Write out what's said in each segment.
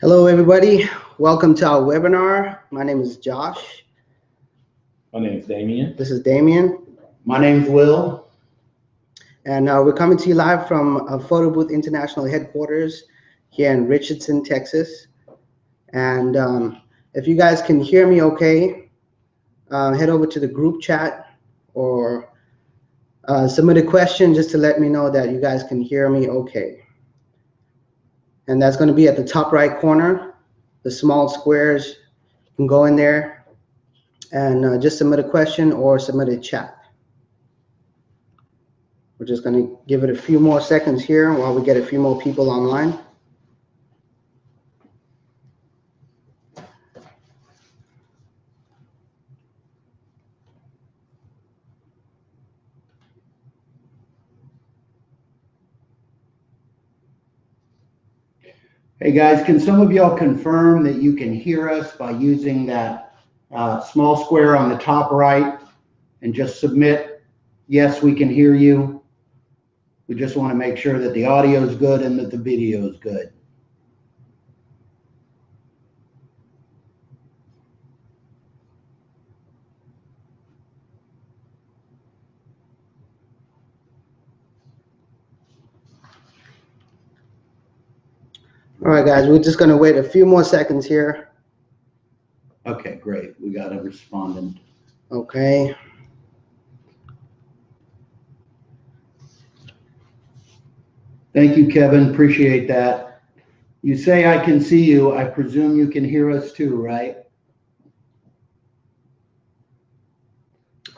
Hello, everybody. Welcome to our webinar. My name is Josh. My name is Damien. This is Damien. My name's Will. And we're coming to you live from Photo Booth International headquarters here in Richardson, Texas. And if you guys can hear me okay, head over to the group chat or submit a question just to let me know that you guys can hear me okay. And that's going to be at the top right corner, the small squares. You can go in there and just submit a question or submit a chat. We're just going to give it a few more seconds here while we get a few more people online. Hey guys, can some of y'all confirm that you can hear us by using that small square on the top right and just submit, yes, we can hear you. We just want to make sure that the audio is good and that the video is good. All right, guys, we're just going to wait a few more seconds here. Okay, great. We got a respondent. Okay. Thank you, Kevin. Appreciate that. You say I can see you. I presume you can hear us too, right?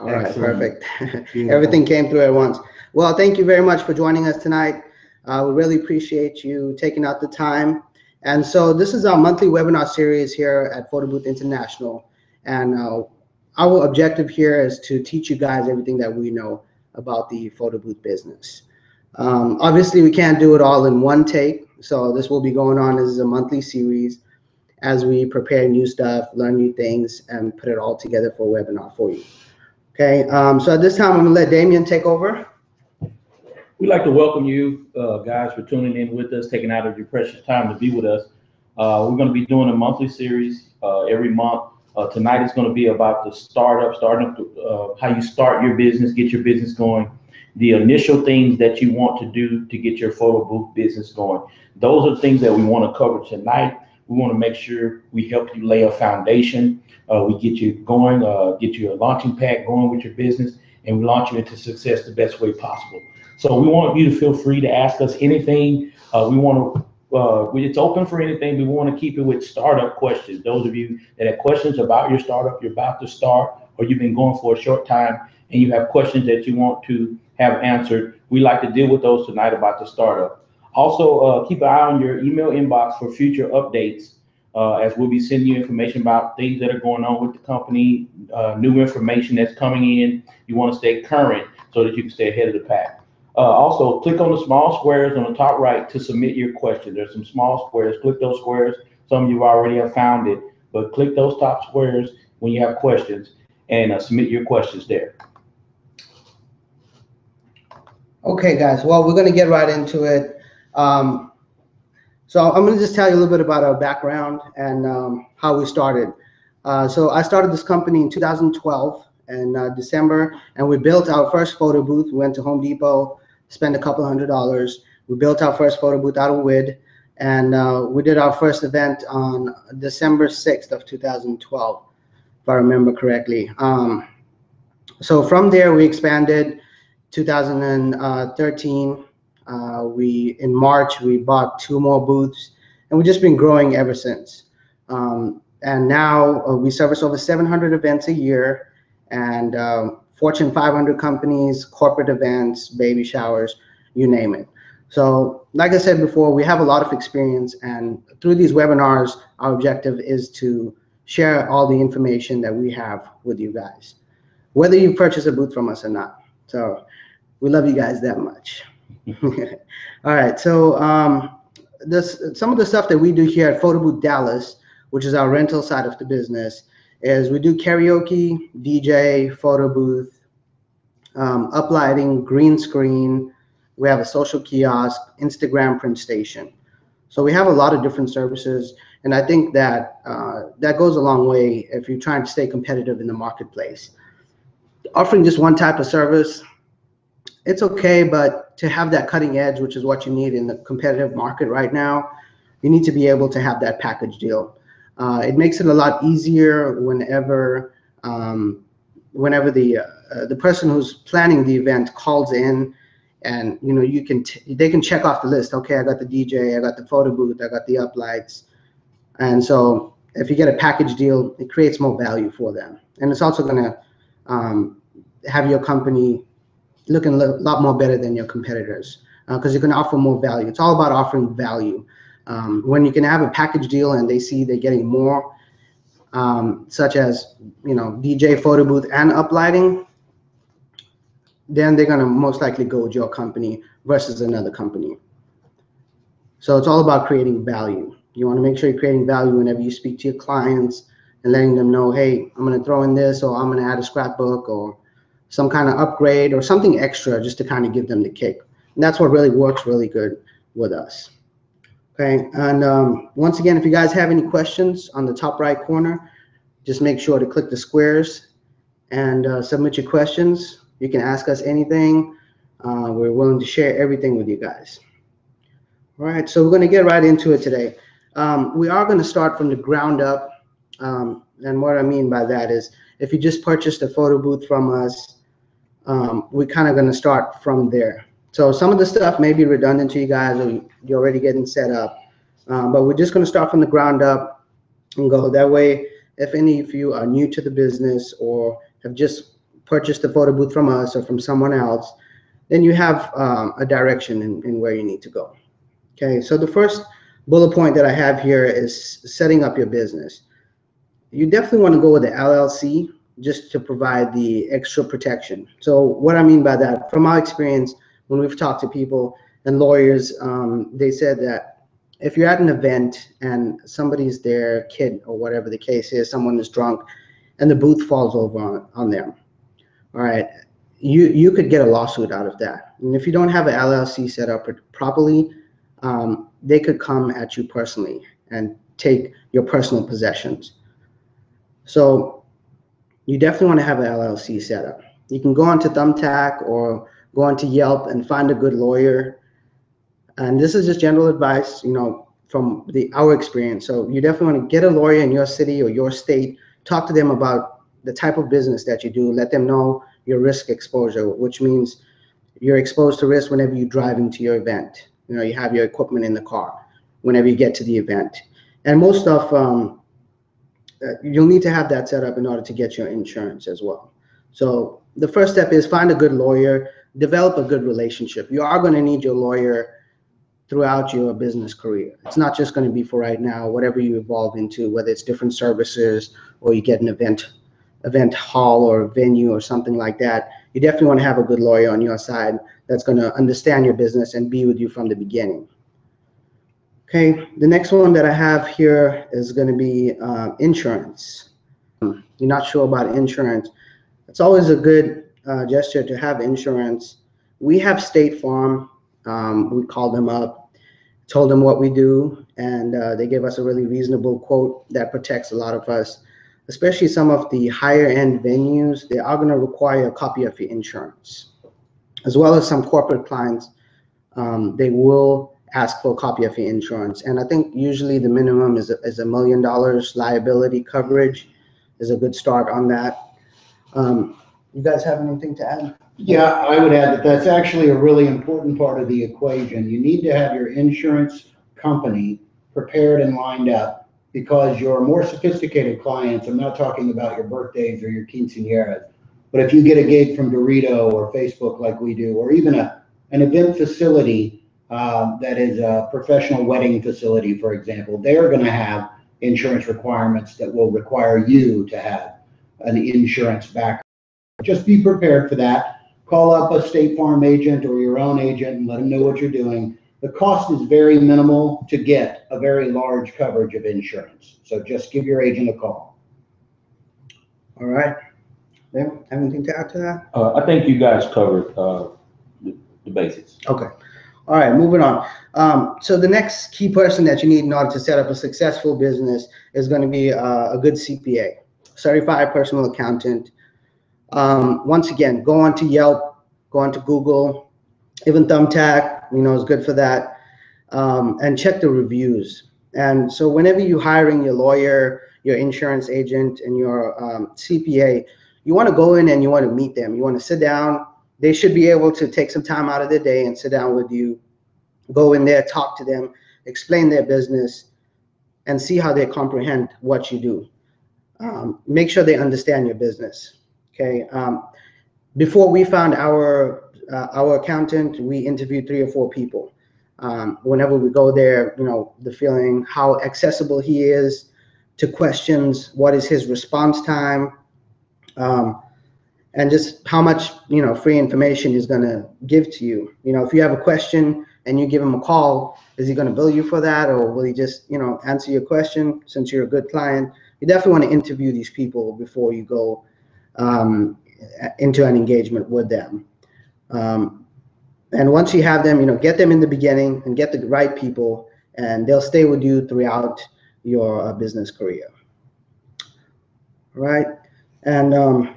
All right, Excellent. perfect. Everything came through at once. Well, thank you very much for joining us tonight. We really appreciate you taking out the time. And so this is our monthly webinar series here at Photo Booth International. And our objective here is to teach you guys everything that we know about the photo booth business. Obviously, we can't do it all in one take. So this will be going on as a monthly series as we prepare new stuff, learn new things, and put it all together for a webinar for you. Okay, so at this time, I'm gonna let Damien take over. We'd like to welcome you guys for tuning in with us, taking out of your precious time to be with us. We're going to be doing a monthly series every month. Tonight is going to be about the starting up, how you start your business, get your business going, the initial things that you want to do to get your photo booth business going. Those are the things that we want to cover tonight. We want to make sure we help you lay a foundation. We get you going, get you a launching pad going with your business, and we launch you into success the best way possible. So we want you to feel free to ask us anything. It's open for anything. We want to keep it with startup questions. Those of you that have questions about your startup, you're about to start, or you've been going for a short time, and you have questions that you want to have answered, we like to deal with those tonight about the startup. Also, keep an eye on your email inbox for future updates, as we'll be sending you information about things that are going on with the company, new information that's coming in. You want to stay current so that you can stay ahead of the pack. Also, click on the small squares on the top right to submit your question. There's some small squares. Click those squares. Some of you already have found it, but click those top squares when you have questions and submit your questions there. Okay, guys, well, we're going to get right into it. So I'm going to just tell you a little bit about our background and how we started. So I started this company in 2012 in December, and we built our first photo booth. We went to Home Depot, spent a couple $100. We built our first photo booth out of wood, and we did our first event on December 6th of 2012, if I remember correctly. So from there, we expanded. 2013, in March, we bought 2 more booths, and we've just been growing ever since. And now we service over 700 events a year, and Fortune 500 companies, corporate events, baby showers, you name it. So like I said before, we have a lot of experience, and through these webinars, our objective is to share all the information that we have with you guys, whether you purchase a booth from us or not. So we love you guys that much. All right, so some of the stuff that we do here at Photo Booth Dallas, which is our rental side of the business, is we do karaoke, DJ, photo booth, uplighting, green screen. We have a social kiosk, Instagram print station. So we have a lot of different services, And I think that that goes a long way if you're trying to stay competitive in the marketplace. Offering just one type of service, it's okay, but to have that cutting edge, which is what you need in the competitive market right now, you need to be able to have that package deal. It makes it a lot easier whenever the person who's planning the event calls in, and they can check off the list. Okay, I got the DJ, I got the photo booth, I got the uplights, and so if you get a package deal, it creates more value for them, and it's also going to have your company looking a lot more better than your competitors because you're going to offer more value. It's all about offering value. When you can have a package deal and they see they're getting more, such as DJ, photo booth, and uplighting, then they're going to most likely go with your company versus another company. So it's all about creating value. You want to make sure you're creating value whenever you speak to your clients and letting them know, hey, I'm going to throw in this, or I'm going to add a scrapbook or some kind of upgrade or something extra just to kind of give them the kick. And that's what really works really good with us. Okay, and once again, if you guys have any questions on the top right corner, just make sure to click the squares and submit your questions. You can ask us anything. We're willing to share everything with you guys. All right, so we're going to get right into it today. We are going to start from the ground up. And what I mean by that is if you just purchased a photo booth from us, we're kind of going to start from there. So some of the stuff may be redundant to you guys, or you're already getting set up. But we're just going to start from the ground up and go. That way, if any of you are new to the business or have just purchased a photo booth from us or from someone else, then you have a direction in where you need to go. Okay, so the first bullet point that I have here is setting up your business. You definitely want to go with the LLC just to provide the extra protection. So what I mean by that, from our experience, when we've talked to people and lawyers, they said that if you're at an event and somebody's there, kid or whatever the case is, someone is drunk and the booth falls over on them, all right, you could get a lawsuit out of that. And if you don't have an LLC set up properly, they could come at you personally and take your personal possessions. So you definitely want to have an LLC set up. You can go onto Thumbtack or go onto Yelp and find a good lawyer. And this is just general advice, from our experience. So you definitely want to get a lawyer in your city or your state, talk to them about the type of business that you do, let them know your risk exposure, which means you're exposed to risk whenever you're driving to your event. You have your equipment in the car whenever you get to the event. And most stuff, you'll need to have that set up in order to get your insurance as well. So the first step is find a good lawyer, develop a good relationship. You are going to need your lawyer throughout your business career. It's not just going to be for right now, whatever you evolve into, whether it's different services or you get an event hall or venue or something like that. You definitely want to have a good lawyer on your side that's going to understand your business and be with you from the beginning. Okay, the next one that I have here is going to be insurance. You're not sure about insurance. It's always a good gesture to have insurance. We have State Farm. We called them up, told them what we do, and they gave us a really reasonable quote that protects a lot of us, especially some of the higher end venues. They are going to require a copy of your insurance, as well as some corporate clients. They will ask for a copy of your insurance. And I think usually the minimum is $1 million liability coverage is a good start on that. You guys have anything to add? Yeah, I would add that that's actually a really important part of the equation. You need to have your insurance company prepared and lined up, because your more sophisticated clients, I'm not talking about your birthdays or your quinceañeras, but if you get a gig from Dorito or Facebook like we do, or even an event facility that is a professional wedding facility, for example, they're going to have insurance requirements that will require you to have an insurance backer. Just be prepared for that. Call up a State Farm agent or your own agent and let them know what you're doing. The cost is very minimal to get a very large coverage of insurance. So just give your agent a call. All right. Anything to add to that? I think you guys covered the basics. Okay. All right, moving on. So the next key person that you need in order to set up a successful business is going to be a good CPA, certified personal accountant. Once again, go on to Yelp, go on to Google, even Thumbtack, is good for that, and check the reviews. And so whenever you're hiring your lawyer, your insurance agent, and your CPA, you want to go in and you want to meet them. You want to sit down. They should be able to take some time out of their day and sit down with you, go in there, talk to them, explain their business, and see how they comprehend what you do. Make sure they understand your business. Okay. Before we found our accountant, we interviewed 3 or 4 people. Whenever we go there, the feeling, how accessible he is to questions, what is his response time, and just how much free information he's going to give to you. If you have a question and you give him a call, is he going to bill you for that, or will he just answer your question since you're a good client? You definitely want to interview these people before you go into an engagement with them. And once you have them, get them in the beginning and get the right people, and they'll stay with you throughout your business career. All right. And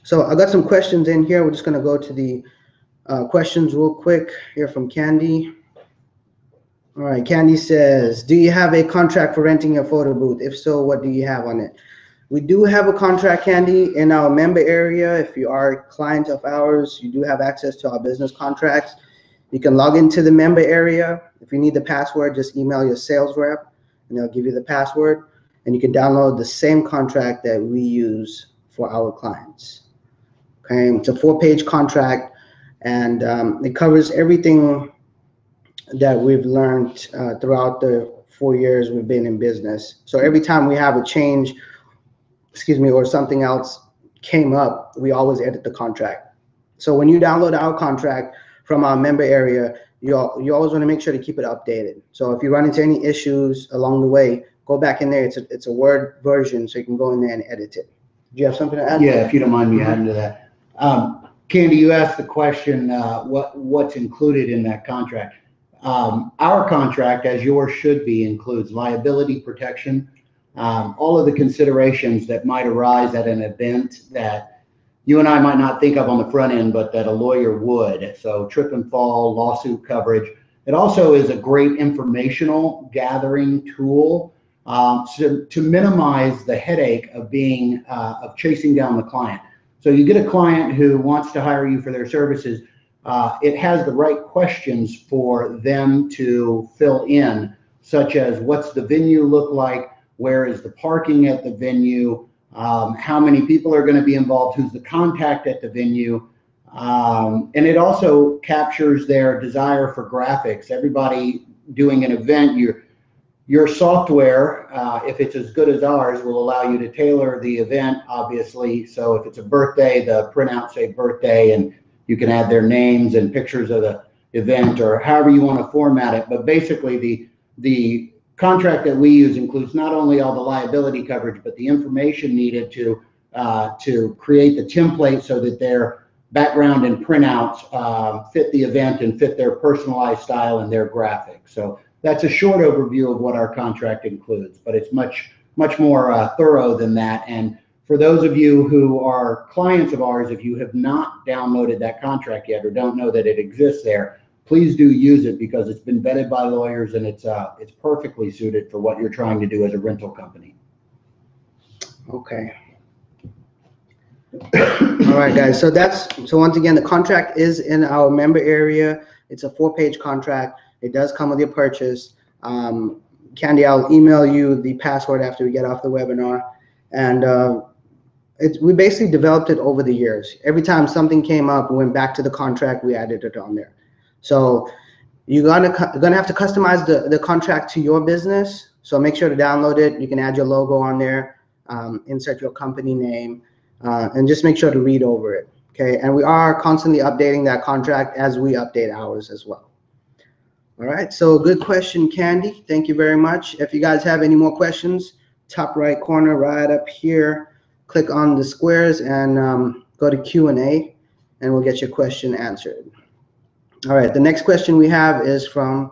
so I got some questions in here. We're just going to go to the questions real quick here from Candy. All right. Candy says, do you have a contract for renting your photo booth? If so, what do you have on it? We do have a contract, Candy, in our member area. If you are a client of ours, you do have access to our business contracts. You can log into the member area. If you need the password, just email your sales rep, and they'll give you the password. And you can download the same contract that we use for our clients. Okay, it's a 4-page contract, and it covers everything that we've learned throughout the 4 years we've been in business. So every time we have a change, or something else came up, we always edit the contract. So when you download our contract from our member area, you always want to make sure to keep it updated. So if you run into any issues along the way, go back in there. It's a Word version, so you can go in there and edit it. Do you have something to add? Yeah, if you don't mind me adding to that. Candy, you asked the question, what's included in that contract. Our contract, as yours should be, includes liability protection, all of the considerations that might arise at an event that you and I might not think of on the front end, but that a lawyer would. So trip and fall, lawsuit coverage. It also is a great informational gathering tool to minimize the headache of chasing down the client. So you get a client who wants to hire you for their services. It has the right questions for them to fill in, such as what's the venue look like? Where is the parking at the venue? How many people are going to be involved? Who's the contact at the venue? And it also captures their desire for graphics. Everybody doing an event, your software, if it's as good as ours, will allow you to tailor the event, obviously. So if it's a birthday, the printout say birthday, and you can add their names and pictures of the event, or however you want to format it. But basically, the contract that we use includes not only all the liability coverage, but the information needed to create the template so that their background and printouts fit the event and fit their personalized style and their graphics. So that's a short overview of what our contract includes, but it's much more thorough than that. And for those of you who are clients of ours, if you have not downloaded that contract yet or don't know that it exists there, please do use it, because it's been vetted by lawyers and it's perfectly suited for what you're trying to do as a rental company. Okay. All right, guys. So once again, the contract is in our member area. It's a 4-page contract. It does come with your purchase. Candy, I'll email you the password after we get off the webinar. And we basically developed it over the years. Every time something came up, we went back to the contract, we added it on there. So you're gonna have to customize the contract to your business. So make sure to download it. You can add your logo on there, insert your company name, and just make sure to read over it. Okay, and we are constantly updating that contract as we update ours as well. All right, so good question, Candy. Thank you very much. If you guys have any more questions, top right corner right up here, click on the squares and go to Q&A, and we'll get your question answered. All right, the next question we have is from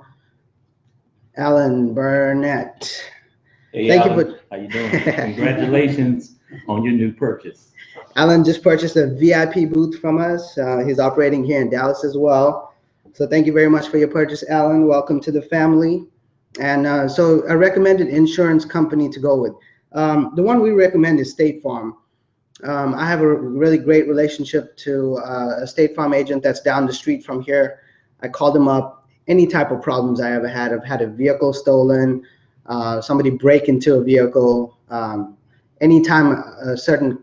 Alan Burnett. Hey, Thank Alan, you for. how you doing? Congratulations on your new purchase. Alan just purchased a VIP booth from us. He's operating here in Dallas as well. So thank you very much for your purchase, Alan. Welcome to the family. And so a recommended insurance company to go with. The one we recommend is State Farm. I have a really great relationship to a State Farm agent that's down the street from here. I called him up. Any type of problems I ever had. I've had a vehicle stolen, somebody break into a vehicle. Anytime a certain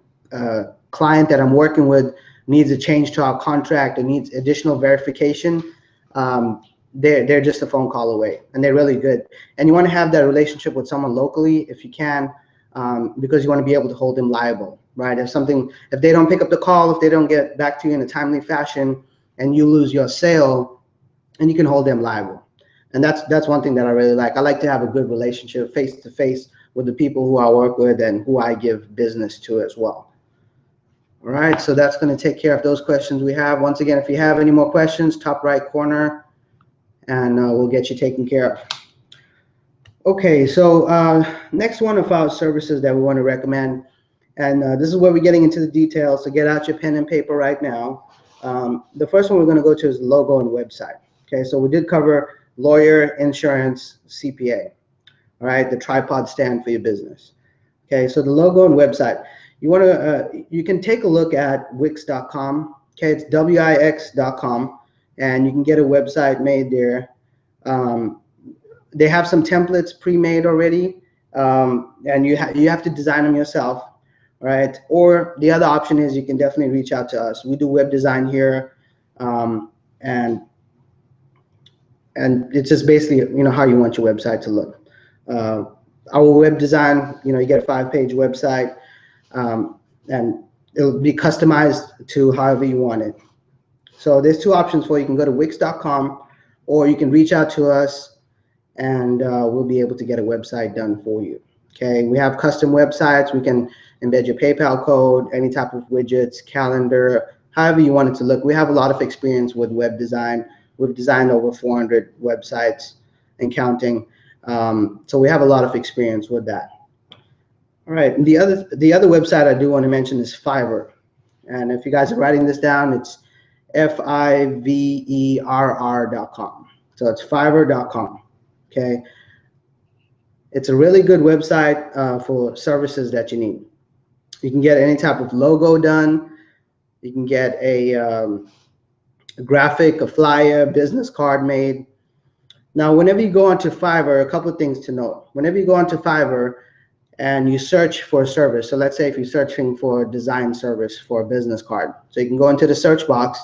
client that I'm working with needs a change to our contract or needs additional verification, they're just a phone call away, and they're really good. And you want to have that relationship with someone locally if you can, because you want to be able to hold them liable, right? If they don't pick up the call, if they don't get back to you in a timely fashion, and you lose your sale, and you can hold them liable. And that's one thing that I really like. I like to have a good relationship face to face with the people who I work with and who I give business to as well. All right, so that's going to take care of those questions we have. Once again, if you have any more questions, top right corner, and we'll get you taken care of. Okay, so next one of our services that we want to recommend, and this is where we're getting into the details, so get out your pen and paper right now. The first one we're going to go to is logo and website. Okay, so we did cover lawyer, insurance, CPA. All right, the tripod stand for your business. Okay, so the logo and website. You can take a look at Wix.com. Okay, it's Wix.com, and you can get a website made there. They have some templates pre-made already, and you have to design them yourself, right? Or the other option is you can definitely reach out to us. We do web design here, and it's just basically how you want your website to look. Our web design, you get a 5-page website, and it'll be customized to however you want it. So there's two options for you. You can go to Wix.com, or you can reach out to us, and we'll be able to get a website done for you. Okay, we have custom websites. We can embed your PayPal code, any type of widgets, calendar, however you want it to look. We have a lot of experience with web design. We've designed over 400 websites and counting. So we have a lot of experience with that. All right, and the other website I do want to mention is Fiverr. And if you guys are writing this down, it's Fiverr.com. So it's Fiverr.com. Okay. It's a really good website for services that you need. You can get any type of logo done. You can get a graphic, a flyer, business card made. Now, whenever you go onto Fiverr, a couple of things to note. Whenever you go onto Fiverr and you search for a service, so let's say if you're searching for a design service for a business card, so you can go into the search box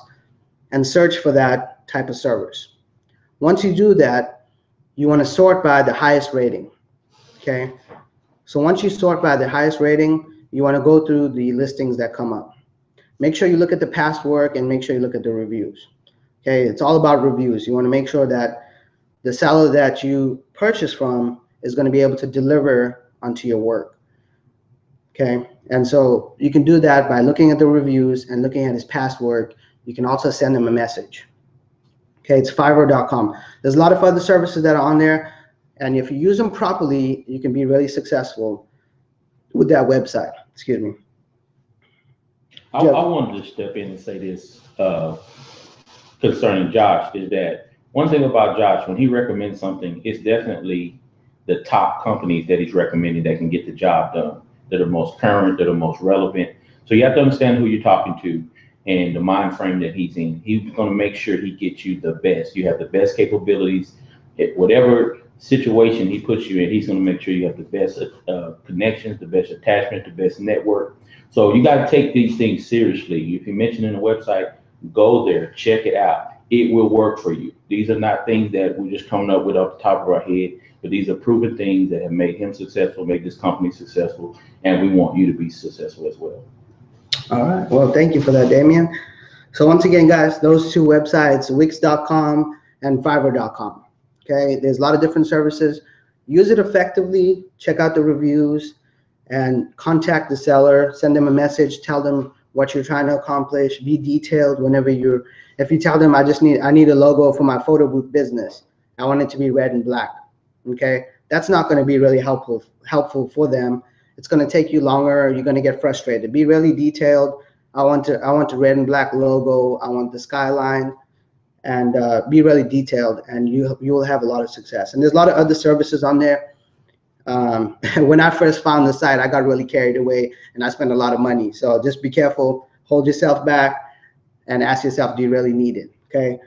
and search for that type of service. Once you do that, you want to sort by the highest rating. Okay, so once you sort by the highest rating, you want to go through the listings that come up. Make sure you look at the past work and make sure you look at the reviews. Okay, it's all about reviews. You want to make sure that the seller that you purchase from is going to be able to deliver onto your work. Okay, and so you can do that by looking at the reviews and looking at his past work. You can also send him a message. Okay, it's Fiverr.com. There's a lot of other services that are on there, and if you use them properly, you can be really successful with that website. Excuse me. I wanted to step in and say this concerning Josh, is that one thing about Josh, when he recommends something, it's definitely the top companies that he's recommending that can get the job done, that are most current, that are most relevant. So you have to understand who you're talking to and the mind frame that he's in. He's going to make sure he gets you the best. You have the best capabilities. Whatever situation he puts you in, he's going to make sure you have the best connections, the best attachment, the best network. So you got to take these things seriously. If you mention in the website, go there, check it out. It will work for you. These are not things that we're just coming up with off the top of our head, but these are proven things that have made him successful, made this company successful, and we want you to be successful as well. All right. Well, thank you for that, Damien. So once again, guys, those two websites, Wix.com and Fiverr.com. Okay, there's a lot of different services. Use it effectively. Check out the reviews and contact the seller. Send them a message. Tell them what you're trying to accomplish. Be detailed whenever you're If you tell them I need a logo for my photo booth business, I want it to be red and black. Okay, that's not going to be really helpful for them. It's going to take you longer. You're going to get frustrated. Be really detailed. I want a red and black logo. I want the skyline, and be really detailed, and you will have a lot of success. And there's a lot of other services on there. When I first found the site, I got really carried away and I spent a lot of money. So just be careful, hold yourself back, and ask yourself, do you really need it? Okay.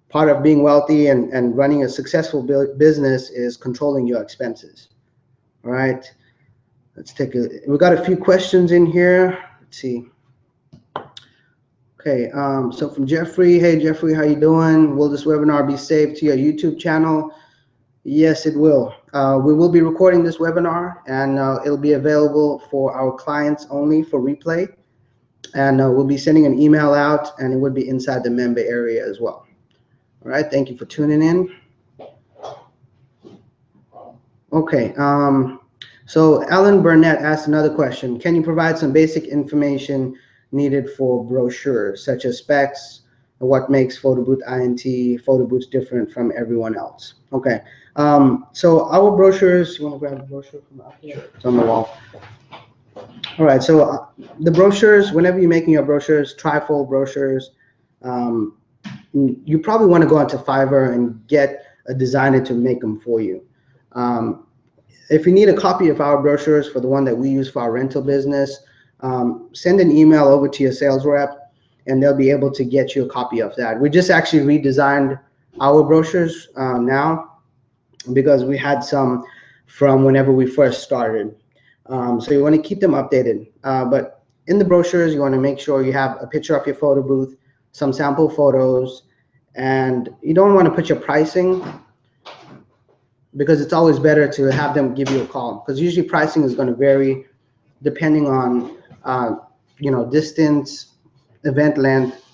Part of being wealthy and running a successful business is controlling your expenses. All right. We got a few questions in here. Let's see. Okay. So from Jeffrey, hey Jeffrey, how you doing? Will this webinar be saved to your YouTube channel? Yes, it will. We will be recording this webinar, and it'll be available for our clients only for replay. And we'll be sending an email out, and it would be inside the member area as well. All right, thank you for tuning in. Okay, so Alan Burnett asked another question. Can you provide some basic information needed for brochures, such as specs, what makes Photo Booth INT photo booths different from everyone else? Okay, so our brochures, you want to grab the brochure from up here? It's on the wall. All right, so the brochures, whenever you're making your brochures, trifold brochures, you probably want to go onto Fiverr and get a designer to make them for you. If you need a copy of our brochures for the one that we use for our rental business, send an email over to your sales rep, and they'll be able to get you a copy of that. We just actually redesigned our brochures now, because we had some from whenever we first started. So you want to keep them updated. But in the brochures, you want to make sure you have a picture of your photo booth, some sample photos, and you don't want to put your pricing, because it's always better to have them give you a call, because usually pricing is going to vary depending on distance, event length,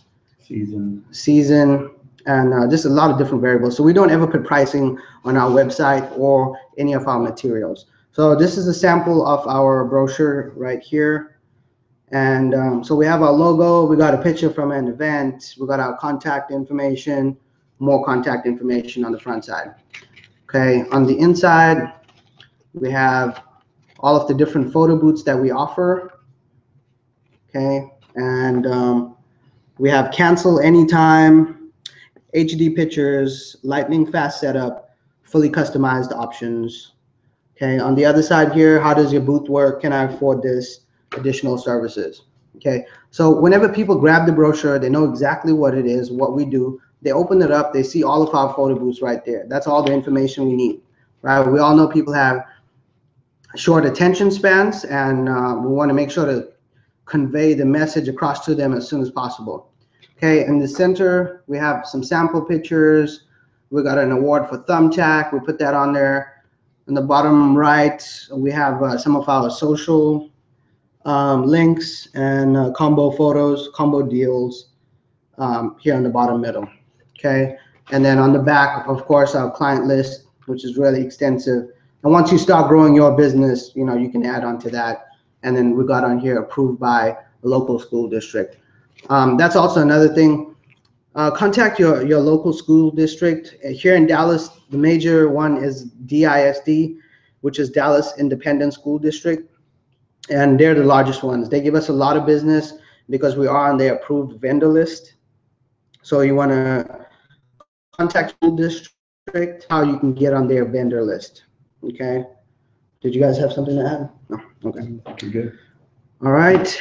season, and just a lot of different variables. So we don't ever put pricing on our website or any of our materials. So this is a sample of our brochure right here. And so we have our logo, we got a picture from an event, we got our contact information, more contact information on the front side. Okay, on the inside, we have all of the different photo booths that we offer. Okay, and we have cancel anytime, HD pictures, lightning fast setup, fully customized options. Okay, on the other side here, how does your booth work? Can I afford this? Additional services. Okay, so whenever people grab the brochure, they know exactly what it is, what we do. They open it up, they see all of our photo booths right there. That's all the information we need, right? We all know people have short attention spans, and we want to make sure to convey the message across to them as soon as possible. Okay, in the center, we have some sample pictures. We got an award for Thumbtack. We put that on there. In the bottom right, we have some of our social links and combo photos, combo deals here on the bottom middle. Okay, and then on the back, of course, our client list, which is really extensive. And once you start growing your business, you can add on to that. And then we got on here approved by a local school district. That's also another thing. Contact your local school district. Here in Dallas, the major one is DISD, which is Dallas Independent School District. And they're the largest ones. They give us a lot of business because we are on their approved vendor list. So you want to contact school district, how you can get on their vendor list. Okay. Did you guys have something to add? No. Okay. You're good. All right.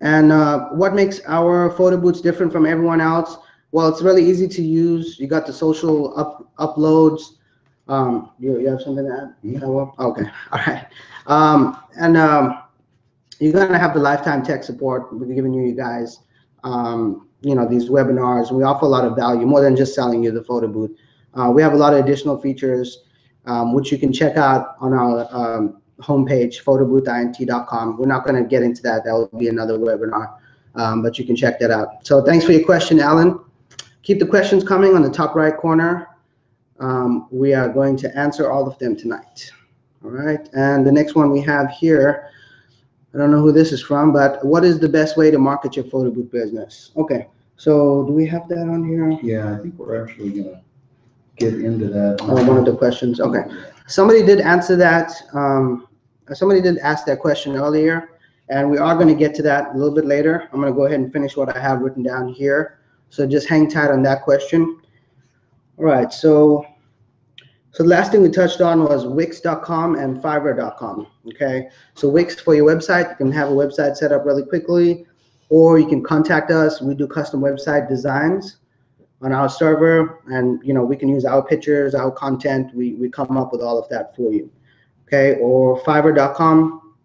And what makes our photo booths different from everyone else? Well, it's really easy to use. You got the social uploads. You have something to add? Mm-hmm. Okay. All right. You're going to have the lifetime tech support. We're giving you guys, these webinars. We offer a lot of value, more than just selling you the photo booth. We have a lot of additional features, which you can check out on our homepage, photoboothint.com. We're not going to get into that. That will be another webinar, but you can check that out. So thanks for your question, Alan. Keep the questions coming on the top right corner. We are going to answer all of them tonight. All right, and the next one we have here, I don't know who this is from, but what is the best way to market your photo booth business? Okay, So do we have that on here? Yeah, I think we're actually gonna get into that. Oh, one of the questions. Okay. Somebody did answer that. Somebody did ask that question earlier, and we are going to get to that a little bit later. I'm going to go ahead and finish what I have written down here. So just hang tight on that question. All right. So the last thing we touched on was Wix.com and Fiverr.com. Okay. So Wix for your website, you can have a website set up really quickly, or you can contact us. We do custom website designs on our server, and we can use our pictures, our content. We come up with all of that for you. Okay. Or Fiverr.com,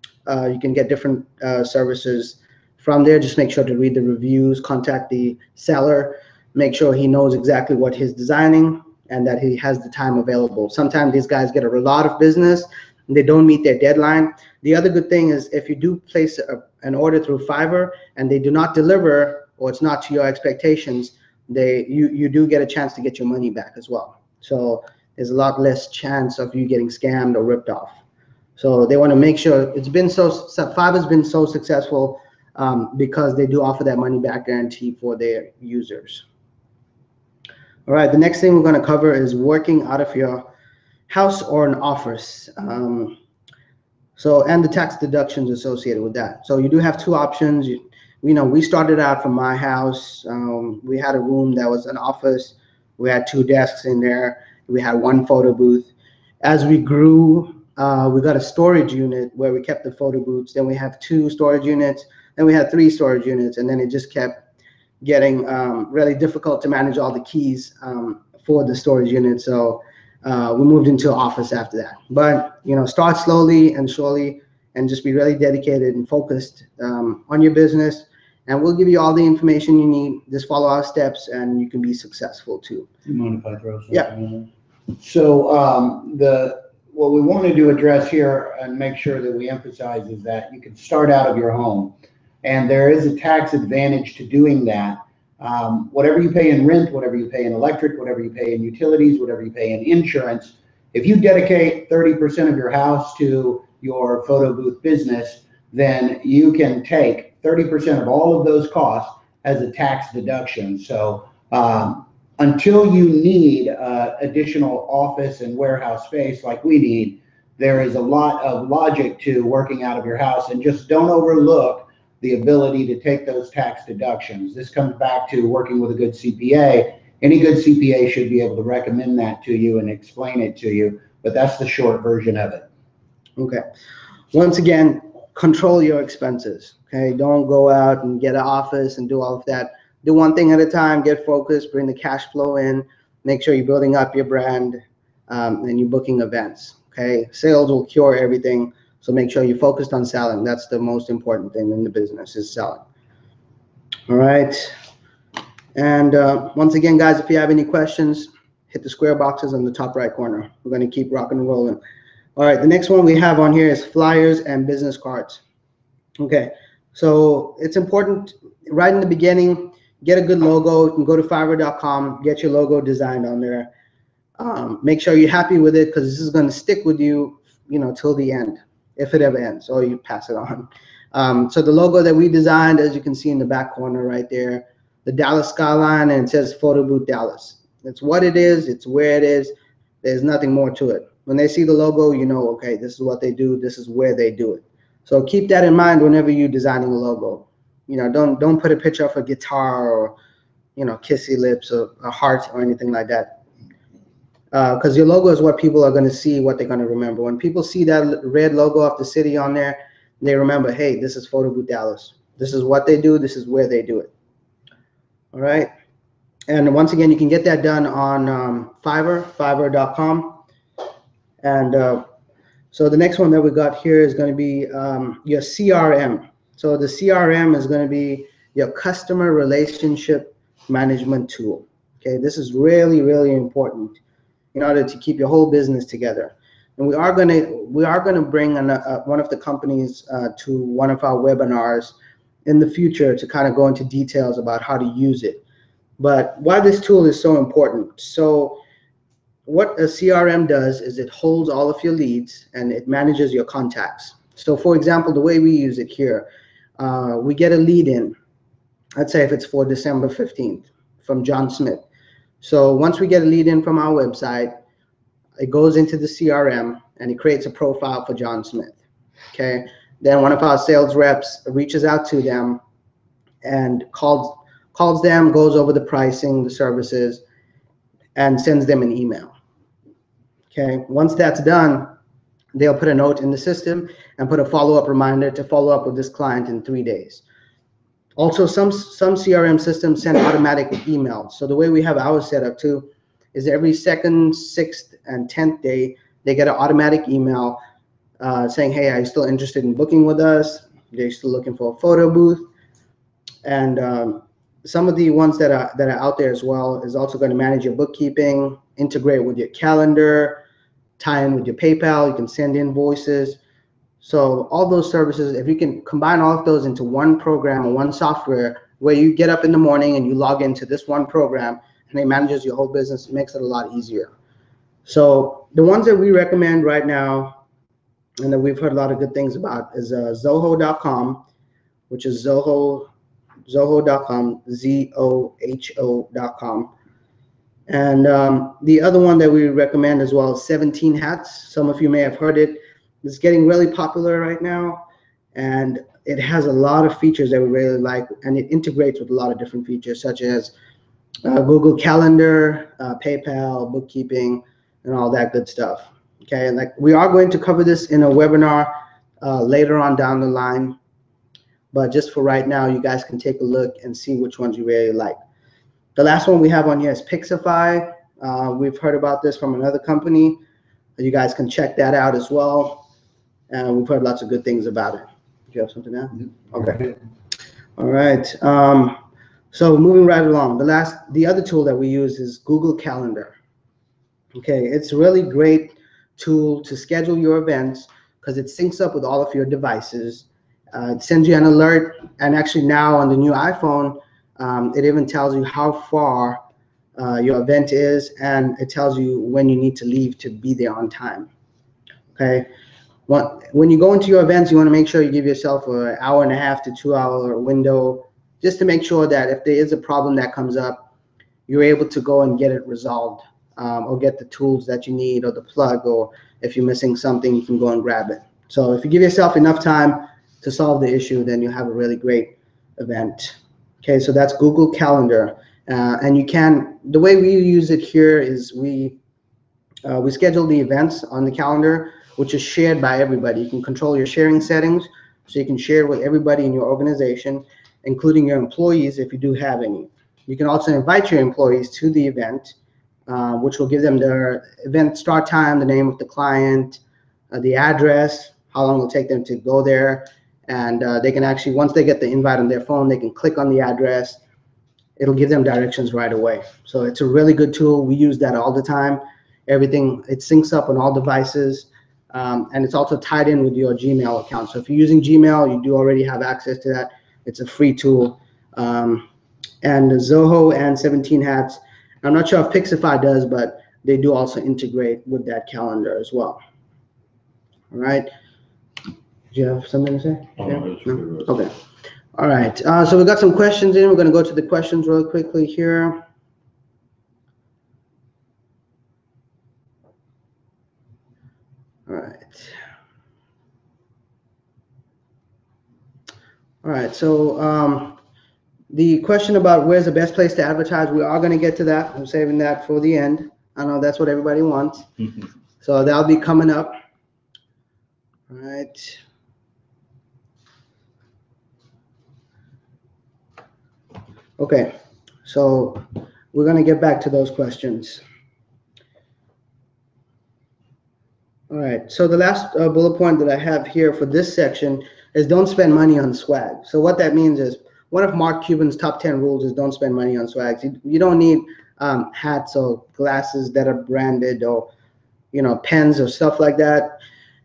you can get different services from there. Just make sure to read the reviews, contact the seller, make sure he knows exactly what he's designing and that he has the time available. Sometimes these guys get a lot of business and they don't meet their deadline. The other good thing is if you do place an order through Fiverr and they do not deliver, or it's not to your expectations, you do get a chance to get your money back as well. So there's a lot less chance of you getting scammed or ripped off. So they want to make sure. Fiverr's been so successful because they do offer that money back guarantee for their users. All right, the next thing we're going to cover is working out of your house or an office. And the tax deductions associated with that. So you do have two options. We started out from my house. We had a room that was an office. We had 2 desks in there. We had 1 photo booth. As we grew, we got a storage unit where we kept the photo booths. Then we have 2 storage units. Then we had 3 storage units. And then it just kept getting really difficult to manage all the keys for the storage unit. So we moved into an office after that. But, start slowly and surely and just be really dedicated and focused on your business. And we'll give you all the information you need. Just follow our steps and you can be successful too. You mind if I throw something Yeah. in there? So what we wanted to address here and make sure that we emphasize is that you can start out of your home. And there is a tax advantage to doing that. Whatever you pay in rent, whatever you pay in electric, whatever you pay in utilities, whatever you pay in insurance, if you dedicate 30% of your house to your photo booth business, then you can take 30% of all of those costs as a tax deduction. So until you need additional office and warehouse space like we need, there is a lot of logic to working out of your house, and just don't overlook the ability to take those tax deductions. This comes back to working with a good CPA. Any good CPA should be able to recommend that to you and explain it to you, but that's the short version of it. Okay. Once again, control your expenses. Okay. Don't go out and get an office and do all of that. Do one thing at a time, get focused, bring the cash flow in, make sure you're building up your brand and you're booking events. Okay. Sales will cure everything. So make sure you're focused on selling. That's the most important thing in the business, is selling. All right. And once again, guys, if you have any questions, hit the square boxes on the top right corner. We're going to keep rocking and rolling. All right. The next one we have on here is flyers and business cards. Okay. So it's important right in the beginning, get a good logo. You can go to Fiverr.com, get your logo designed on there. Make sure you're happy with it, because this is going to stick with you, till the end, if it ever ends, or you pass it on. So the logo that we designed, as you can see in the back corner right there, the Dallas skyline, and it says Photo Booth Dallas. It's what it is. It's where it is. There's nothing more to it. When they see the logo, okay, this is what they do. This is where they do it. So keep that in mind whenever you're designing a logo. Don't put a picture of a guitar or, kissy lips or a heart or anything like that. Because your logo is what people are going to see, what they're going to remember. When people see that red logo of the city on there, they remember, hey, this is Photo Booth Dallas. This is what they do. This is where they do it. All right. And once again, you can get that done on Fiverr.com. And so the next one that we got here is going to be your CRM. So the CRM is going to be your customer relationship management tool. Okay, this is really, really important in order to keep your whole business together. And we are going to bring one of the companies to one of our webinars in the future to kind of go into details about how to use it. But why this tool is so important. So what a CRM does is it holds all of your leads and it manages your contacts. So for example, the way we use it here, we get a lead in, let's say if it's for December 15th from John Smith. So once we get a lead in from our website, it goes into the CRM and it creates a profile for John Smith. Okay. Then one of our sales reps reaches out to them and calls them, goes over the pricing, the services, and sends them an email. Okay. Once that's done, they'll put a note in the system and put a follow-up reminder to follow up with this client in 3 days. Also, some CRM systems send automatic emails. So the way we have ours set up too is every 2nd, 6th, and 10th day, they get an automatic email saying, hey, are you still interested in booking with us? They're still looking for a photo booth. And some of the ones that are out there as well is also going to manage your bookkeeping, integrate with your calendar, tie in with your PayPal. You can send invoices. So all those services, if you can combine all of those into one program or one software where you get up in the morning and you log into this one program and it manages your whole business, it makes it a lot easier. So the ones that we recommend right now and that we've heard a lot of good things about is Zoho.com, which is Zoho.com, Zoho.com. And the other one that we recommend as well is 17 Hats. Some of you may have heard it. It's getting really popular right now, and it has a lot of features that we really like, and it integrates with a lot of different features such as Google Calendar, PayPal, bookkeeping, and all that good stuff. Okay, and like we are going to cover this in a webinar later on down the line, but just for right now, you guys can take a look and see which ones you really like. The last one we have on here is Pixify. We've heard about this from another company. You guys can check that out as well. And we've heard lots of good things about it. Do you have something now? Okay. All right. So moving right along, the other tool that we use is Google Calendar. Okay, it's a really great tool to schedule your events because it syncs up with all of your devices. It sends you an alert, and actually now on the new iPhone, it even tells you how far your event is, and it tells you when you need to leave to be there on time. Okay. When you go into your events, you want to make sure you give yourself an hour and a half to 2 hour window just to make sure that if there is a problem that comes up, you're able to go and get it resolved or get the tools that you need or the plug, or if you're missing something, you can go and grab it. So if you give yourself enough time to solve the issue, then you have a really great event. Okay, so that's Google Calendar. And the way we use it here is we schedule the events on the calendar, which is shared by everybody. You can control your sharing settings, so you can share with everybody in your organization, including your employees if you do have any. You can also invite your employees to the event, which will give them their event start time, the name of the client, the address, how long it will take them to go there, and they can actually, once they get the invite on their phone, they can click on the address. It'll give them directions right away. So it's a really good tool. We use that all the time. Everything, it syncs up on all devices. And it's also tied in with your Gmail account. So if you're using Gmail, you do already have access to that. It's a free tool. And Zoho and 17 Hats, I'm not sure if Pixify does, but they do also integrate with that calendar as well. All right. Do you have something to say? Oh, yeah? No? Okay. All right. So we got some questions in. We're going to go to the questions real quickly here. All right, so the question about where's the best place to advertise, we are going to get to that. I'm saving that for the end. I know that's what everybody wants. So that'll be coming up. All right. Okay, so we're going to get back to those questions. All right, so the last bullet point that I have here for this section is don't spend money on swag. So what that means is one of Mark Cuban's top 10 rules is don't spend money on swags. You don't need hats or glasses that are branded, or pens or stuff like that.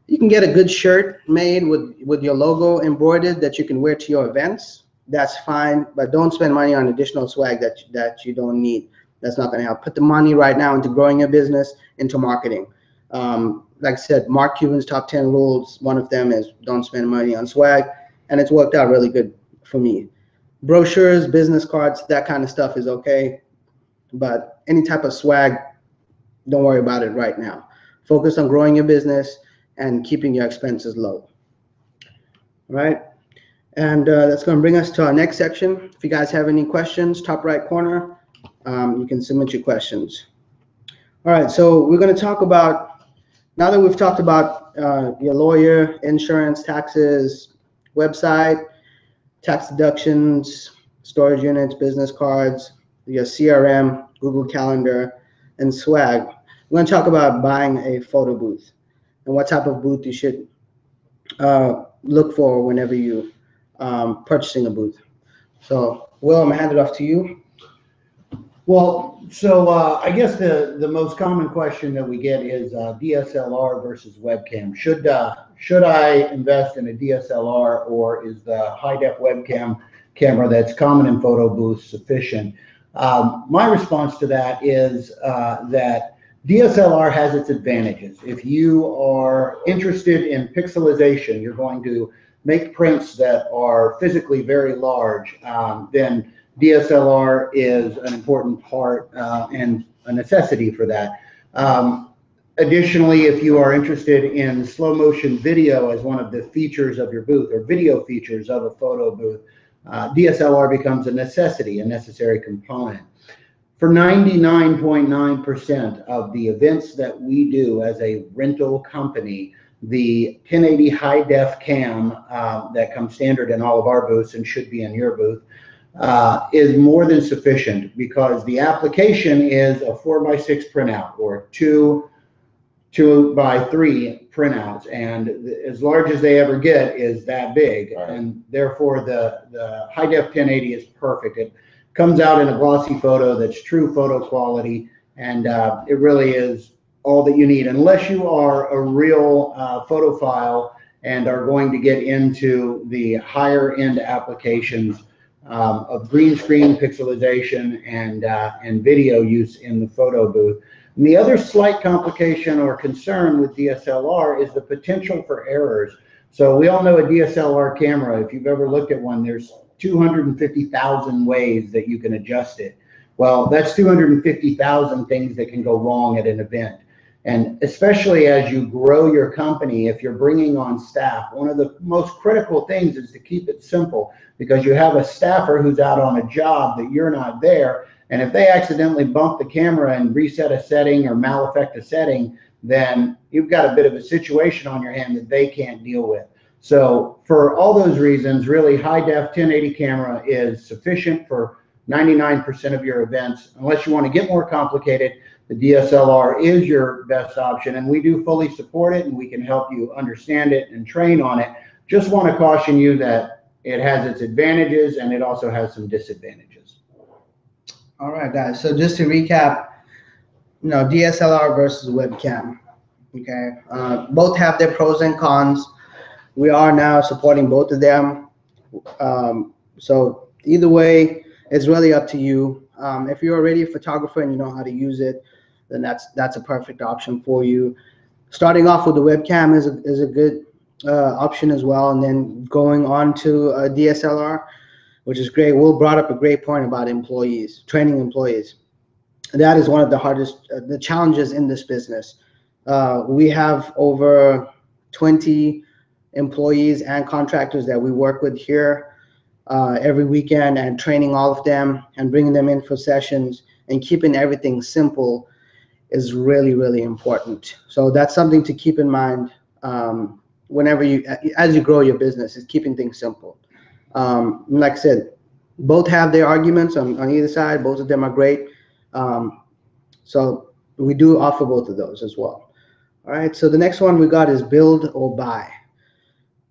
You can get a good shirt made with your logo embroidered that you can wear to your events. That's fine, but don't spend money on additional swag that you don't need. That's not going to help. Put the money right now into growing your business, into marketing. Like I said, Mark Cuban's top 10 rules, one of them is don't spend money on swag, and it's worked out really good for me. Brochures, business cards, that kind of stuff is okay, but any type of swag, don't worry about it right now. Focus on growing your business and keeping your expenses low. All right, and that's going to bring us to our next section. If you guys have any questions, top right corner, you can submit your questions. All right, so we're going to talk about, now that we've talked about your lawyer, insurance, taxes, website, tax deductions, storage units, business cards, your CRM, Google Calendar, and swag, we're going to talk about buying a photo booth and what type of booth you should look for whenever you purchasing a booth. So, Will, I'm going to hand it off to you. Well, so I guess the most common question that we get is DSLR versus webcam. Should I invest in a DSLR, or is the high def webcam camera that's common in photo booths sufficient? My response to that is that DSLR has its advantages. If you are interested in pixelization, you're going to make prints that are physically very large, then DSLR is an important part and a necessity for that. Additionally, if you are interested in slow motion video as one of the features of your booth, or video features of a photo booth, DSLR becomes a necessity, a necessary component. For 99.9% of the events that we do as a rental company, the 1080 high def cam that comes standard in all of our booths and should be in your booth is more than sufficient, because the application is a 4x6 printout or 2x3 printouts, and as large as they ever get is that big. Right. And therefore the high def 1080 is perfect. It comes out in a glossy photo that's true photo quality, and it really is all that you need, unless you are a real photophile and are going to get into the higher end applications of green screen pixelization and video use in the photo booth. And the other slight complication or concern with DSLR is the potential for errors. So we all know a DSLR camera, if you've ever looked at one, there's 250,000 ways that you can adjust it. Well, that's 250,000 things that can go wrong at an event. And especially as you grow your company, if you're bringing on staff, one of the most critical things is to keep it simple, because you have a staffer who's out on a job that you're not there. And if they accidentally bump the camera and reset a setting or malaffect a setting, then you've got a bit of a situation on your hand that they can't deal with. So for all those reasons, really high def 1080 camera is sufficient for 99% of your events. Unless you want to get more complicated, the DSLR is your best option, and we do fully support it, and we can help you understand it and train on it. Just want to caution you that it has its advantages and it also has some disadvantages. All right, guys. So just to recap, DSLR versus webcam. Okay, both have their pros and cons. We are now supporting both of them. So either way, it's really up to you. If you're already a photographer and you know how to use it, then that's a perfect option for you. Starting off with the webcam is a good option as well, and then going on to a DSLR, which is great. Will brought up a great point about employees, training employees. That is one of the hardest, the challenges in this business. We have over 20 employees and contractors that we work with here every weekend, and training all of them and bringing them in for sessions and keeping everything simple is really, really important. So that's something to keep in mind whenever as you grow your business, is keeping things simple. Like I said, both have their arguments on either side. Both of them are great. So we do offer both of those as well. All right, so the next one we got is build or buy.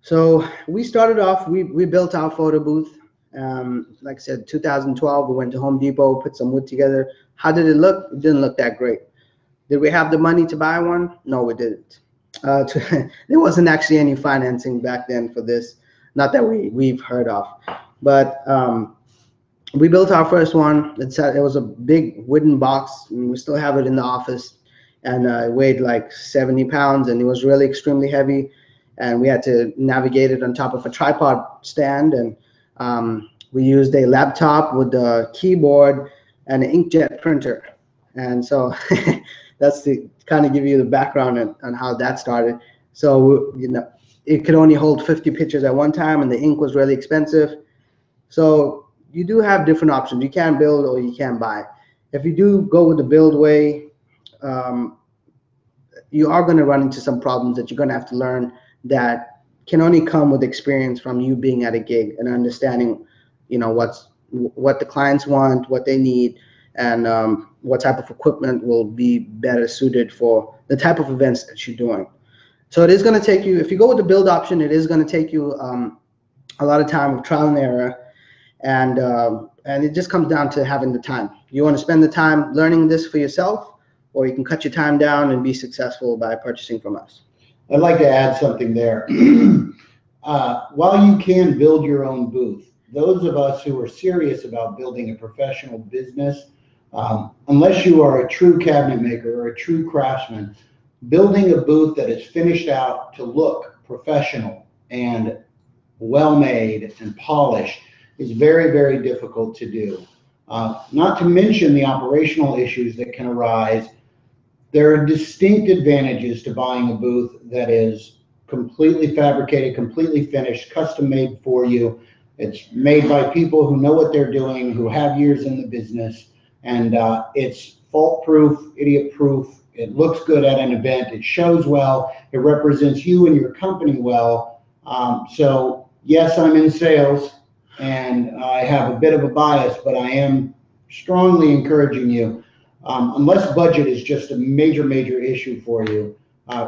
So we started off, we built our photo booth. Like I said, 2012, we went to Home Depot, put some wood together. How did it look? It didn't look that great. Did we have the money to buy one? No, we didn't. There wasn't actually any financing back then for this. Not that we've heard of. But we built our first one. It was a big wooden box, and we still have it in the office. And it weighed like 70 pounds, and it was really extremely heavy. And we had to navigate it on top of a tripod stand. And We used a laptop with a keyboard and an inkjet printer. And so that's to kind of give you the background on how that started. So, it could only hold 50 pictures at one time, and the ink was really expensive. So you do have different options. You can build or you can buy. If you do go with the build way, you are going to run into some problems that you're going to have to learn that can only come with experience from you being at a gig and understanding, what the clients want, what they need, and what type of equipment will be better suited for the type of events that you're doing. So it is going to take you, if you go with the build option, it is going to take you a lot of time of trial and error, and it just comes down to having the time. You want to spend the time learning this for yourself, or you can cut your time down and be successful by purchasing from us. I'd like to add something there. While you can build your own booth, those of us who are serious about building a professional business, unless you are a true cabinet maker or a true craftsman, building a booth that is finished out to look professional and well-made and polished is very, very difficult to do. Not to mention the operational issues that can arise. There are distinct advantages to buying a booth that is completely fabricated, completely finished, custom made for you. It's made by people who know what they're doing, who have years in the business, and it's fault-proof, idiot-proof. It looks good at an event. It shows well. It represents you and your company well. So yes, I'm in sales, and I have a bit of a bias, but I am strongly encouraging you, unless budget is just a major, major issue for you,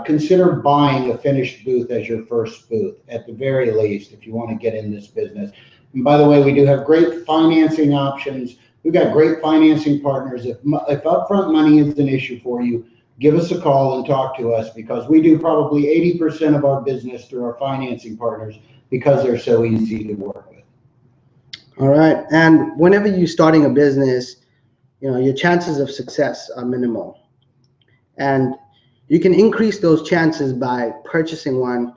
consider buying a finished booth as your first booth, at the very least, if you want to get in this business. And by the way, we do have great financing options. We've got great financing partners. If upfront money is an issue for you, give us a call and talk to us, because we do probably 80% of our business through our financing partners because they're so easy to work with. All right. And whenever you're starting a business, your chances of success are minimal. And you can increase those chances by purchasing one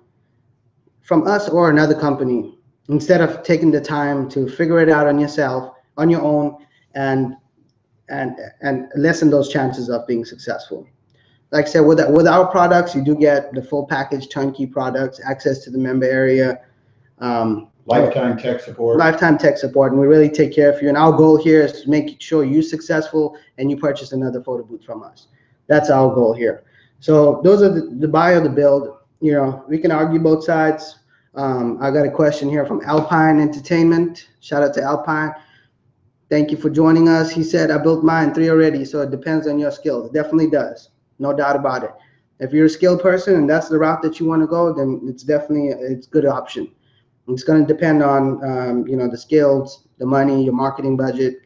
from us or another company, instead of taking the time to figure it out on yourself, on your own, and lessen those chances of being successful. Like I said, with our products, you do get the full package, turnkey products, access to the member area, lifetime tech support. Lifetime tech support, and we really take care of you. And our goal here is to make sure you're successful and you purchase another photo booth from us. That's our goal here. So those are the buy or the build. We can argue both sides. I got a question here from Alpine Entertainment. Shout out to Alpine. Thank you for joining us. He said, I built mine 3 already, so it depends on your skills. It definitely does. No doubt about it. If you're a skilled person and that's the route that you want to go, then it's a good option. It's going to depend on, the skills, the money, your marketing budget,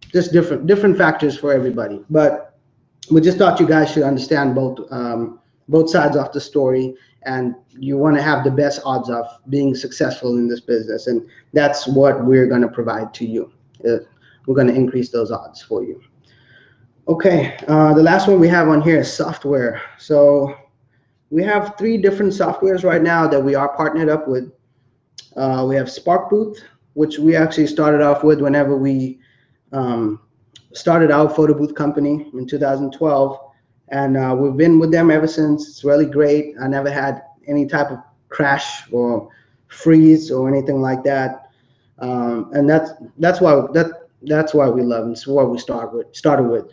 just different factors for everybody. But we just thought you guys should understand both sides of the story, and you want to have the best odds of being successful in this business. And that's what we're going to provide to you. We're going to increase those odds for you. Okay, the last one we have on here is software. So we have 3 different softwares right now that we are partnered up with. We have SparkBooth, which we actually started off with whenever we started our photo booth company in 2012. And we've been with them ever since. It's really great. I never had any type of crash or freeze or anything like that. And that's why we love them. It's what we started with.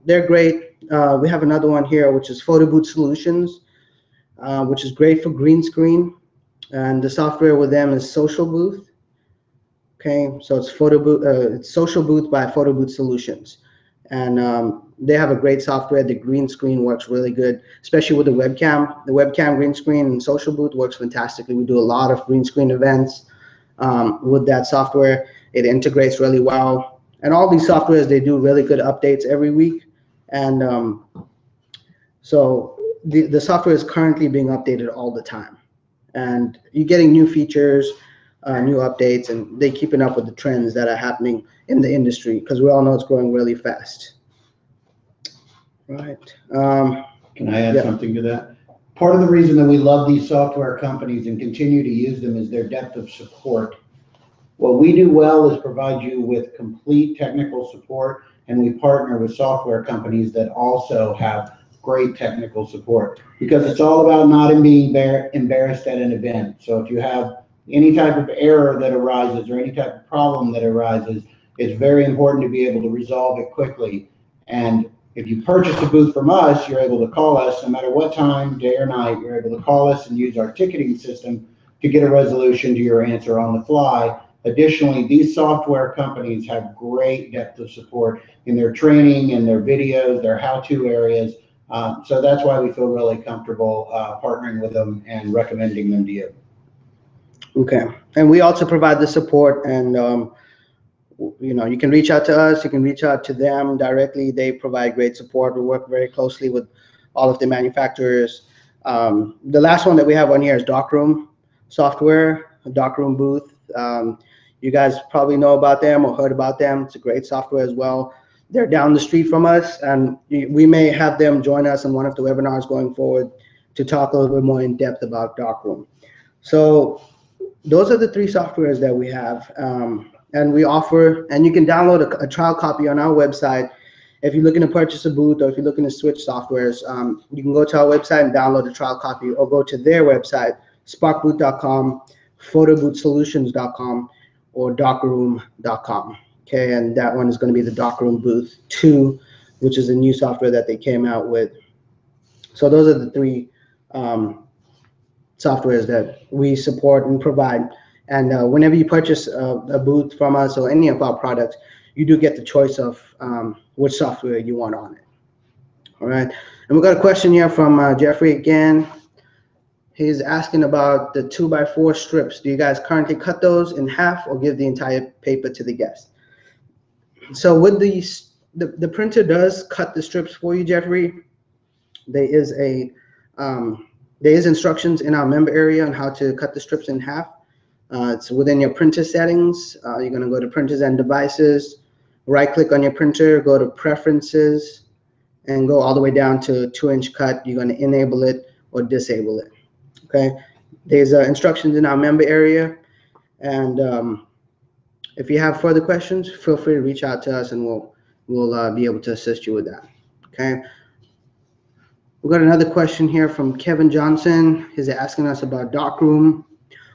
They're great. We have another one here, which is Photo Booth Solutions, which is great for green screen. And the software with them is Social Booth. Okay, so it's it's Social Booth by Photo Booth Solutions, and they have a great software. The green screen works really good, especially with the webcam. The webcam green screen in Social Booth works fantastically. We do a lot of green screen events with that software. It integrates really well, and all these softwares, they do really good updates every week, and so the software is currently being updated all the time. And you're getting new features, new updates, and they're keeping up with the trends that are happening in the industry, because we all know it's growing really fast. Right. Can I add something to that? Part of the reason that we love these software companies and continue to use them is their depth of support. What we do well is provide you with complete technical support, and we partner with software companies that also have great technical support, because it's all about not being embarrassed at an event. So if you have any type of error that arises or any type of problem that arises, it's very important to be able to resolve it quickly. And if you purchase a booth from us, you're able to call us no matter what time, day or night. You're able to call us and use our ticketing system to get a resolution to your answer on the fly. Additionally, these software companies have great depth of support in their training and their videos, their how-to areas. So that's why we feel really comfortable partnering with them and recommending them to you. Okay, and we also provide the support, and you can reach out to us, you can reach out to them directly. They provide great support. We work very closely with all of the manufacturers. The last one that we have on here is Darkroom Software, a Darkroom booth. You guys probably know about them or heard about them. It's a great software as well. They're down the street from us, and we may have them join us in one of the webinars going forward to talk a little bit more in depth about Darkroom. So those are the three softwares that we have, and we offer, and you can download a trial copy on our website. If you're looking to purchase a booth, or if you're looking to switch softwares, you can go to our website and download a trial copy, or go to their website, sparkbooth.com, photoboothsolutions.com, or darkroom.com. Okay, and that one is going to be the Darkroom Booth 2, which is a new software that they came out with. So those are the three softwares that we support and provide. And whenever you purchase a booth from us or any of our products, you do get the choice of which software you want on it. All right, and we've got a question here from Jeffrey again. He's asking about the 2x4 strips. Do you guys currently cut those in half or give the entire paper to the guest? So with these, the printer does cut the strips for you, Jeffrey. There is instructions in our member area on how to cut the strips in half. It's within your printer settings. You're going to go to printers and devices, right click on your printer, go to preferences, and go all the way down to 2-inch cut. You're going to enable it or disable it. Okay, there's instructions in our member area, and if you have further questions, feel free to reach out to us, and we'll be able to assist you with that. Okay. We've got another question here from Kevin Johnson. He's asking us about Darkroom.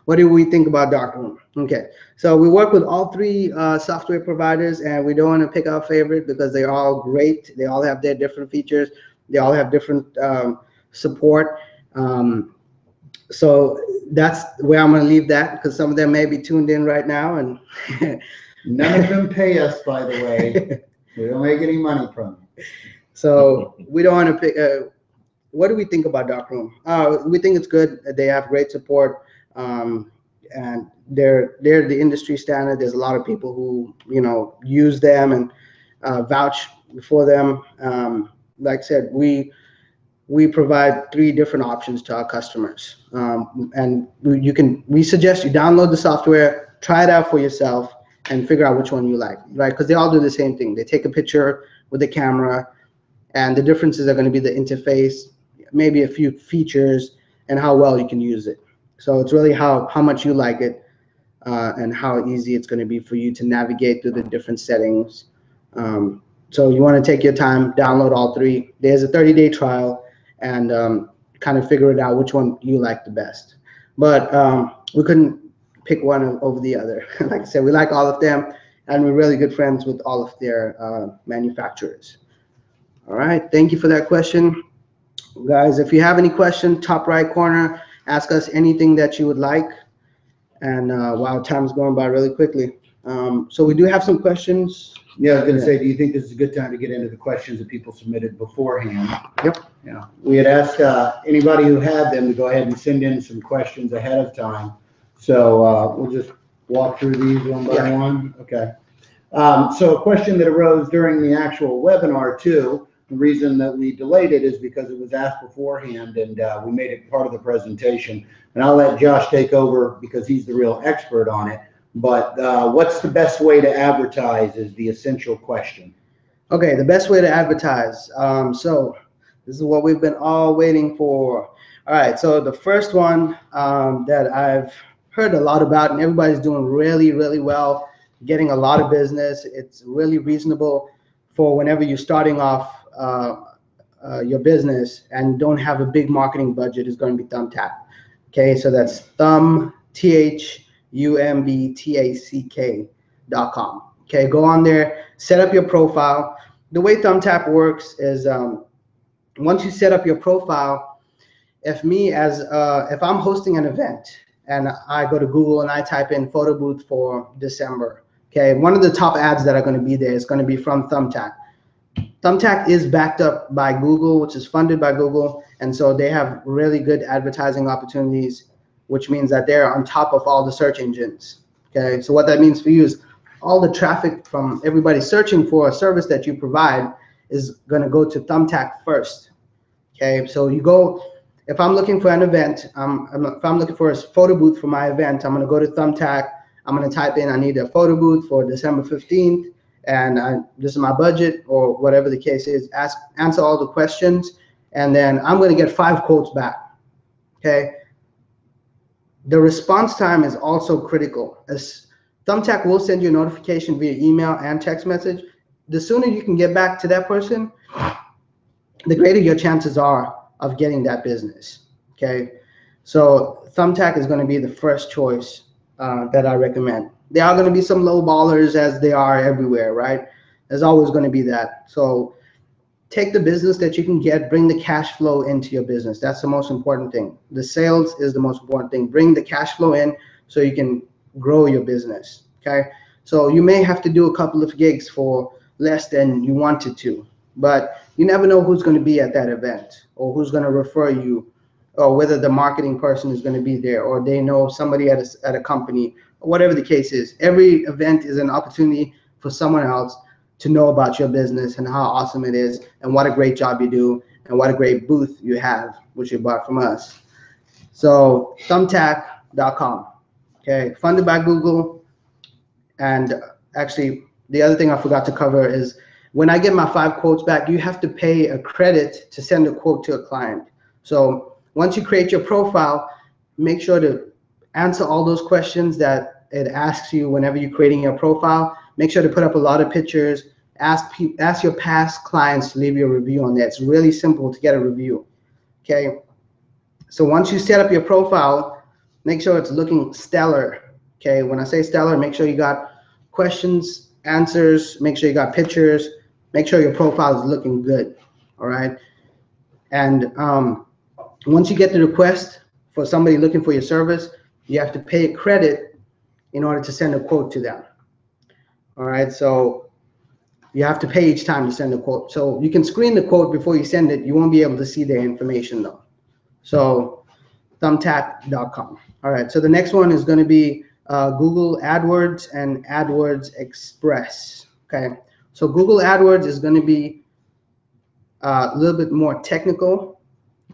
What do we think about Darkroom? Okay, so we work with all three software providers, and we don't want to pick our favorite because they're all great. They all have their different features. They all have different support. So that's where I'm going to leave that, because some of them may be tuned in right now. And none of them pay us, by the way. We don't make any money from it. So we don't want to pick. What do we think about Darkroom? We think it's good. They have great support, and they're the industry standard. There's a lot of people who use them and vouch for them. Like I said, we provide 3 different options to our customers, and we suggest you download the software, try it out for yourself, and figure out which one you like, right? Because they all do the same thing. They take a picture with the camera, and the differences are going to be the interface, maybe a few features, and how well you can use it. So it's really how much you like it, and how easy it's going to be for you to navigate through the different settings. So you want to take your time, download all 3. There's a 30-day trial, and kind of figure it out which one you like the best. But we couldn't pick one over the other. Like I said, we like all of them, and we're really good friends with all of their manufacturers. All right, thank you for that question. Guys, if you have any questions, top right corner, ask us anything that you would like. And wow, time's going by really quickly. So we do have some questions. Yeah, I was going to say, do you think this is a good time to get into the questions that people submitted beforehand? Yep. Yeah, we had asked anybody who had them to go ahead and send in some questions ahead of time. So we'll just walk through these one by one. Okay. So a question that arose during the actual webinar too, the reason that we delayed it is because it was asked beforehand, and we made it part of the presentation. And I'll let Josh take over because he's the real expert on it. But what's the best way to advertise is the essential question. Okay, the best way to advertise. So this is what we've been all waiting for. All right, so the first one that I've heard a lot about, and everybody's doing really, really well, getting a lot of business. It's really reasonable for whenever you're starting off your business and don't have a big marketing budget, is going to be Thumbtack. Okay, so that's thumbtack.com. Okay, go on there, set up your profile. The way Thumbtack works is once you set up your profile, if I'm hosting an event and I go to Google and I type in photo booth for December, okay, one of the top ads that are going to be there is going to be from Thumbtack. Thumbtack is backed up by Google, which is funded by Google, and so they have really good advertising opportunities, which means that they're on top of all the search engines. Okay, so what that means for you is all the traffic from everybody searching for a service that you provide is going to go to Thumbtack first. Okay, so you go, if I'm looking for an event, if I'm looking for a photo booth for my event, I'm going to go to Thumbtack. I'm going to type in, I need a photo booth for December 15th, and this is my budget, or whatever the case is. Answer all the questions, and then I'm going to get 5 quotes back. Okay. The response time is also critical. As Thumbtack will send you a notification via email and text message. The sooner you can get back to that person, the greater your chances are of getting that business. Okay, so Thumbtack is going to be the first choice that I recommend. There are going to be some low ballers, as they are everywhere, right? There's always going to be that. So take the business that you can get, bring the cash flow into your business. That's the most important thing. The sales is the most important thing. Bring the cash flow in so you can grow your business. Okay, so you may have to do a couple of gigs for less than you wanted to, but you never know who's going to be at that event, or who's going to refer you, or whether the marketing person is going to be there, or they know somebody at a company, or whatever the case is. Every event is an opportunity for someone else to know about your business and how awesome it is, and what a great job you do, and what a great booth you have, which you bought from us. So thumbtack.com. Okay, funded by Google. And actually, the other thing I forgot to cover is, when I get my 5 quotes back, you have to pay a credit to send a quote to a client. So once you create your profile, make sure to answer all those questions that it asks you whenever you're creating your profile. Make sure to put up a lot of pictures. Ask your past clients to leave you a review on that. It's really simple to get a review. Okay, so once you set up your profile, make sure it's looking stellar. Okay, when I say stellar, make sure you got questions, answers, make sure you got pictures, make sure your profile is looking good. All right, and once you get the request for somebody looking for your service, you have to pay a credit in order to send a quote to them. All right, so you have to pay each time you send a quote. So you can screen the quote before you send it. You won't be able to see their information though. So thumbtack.com. All right, so the next one is going to be Google AdWords and AdWords Express. Okay, so Google AdWords is going to be a little bit more technical.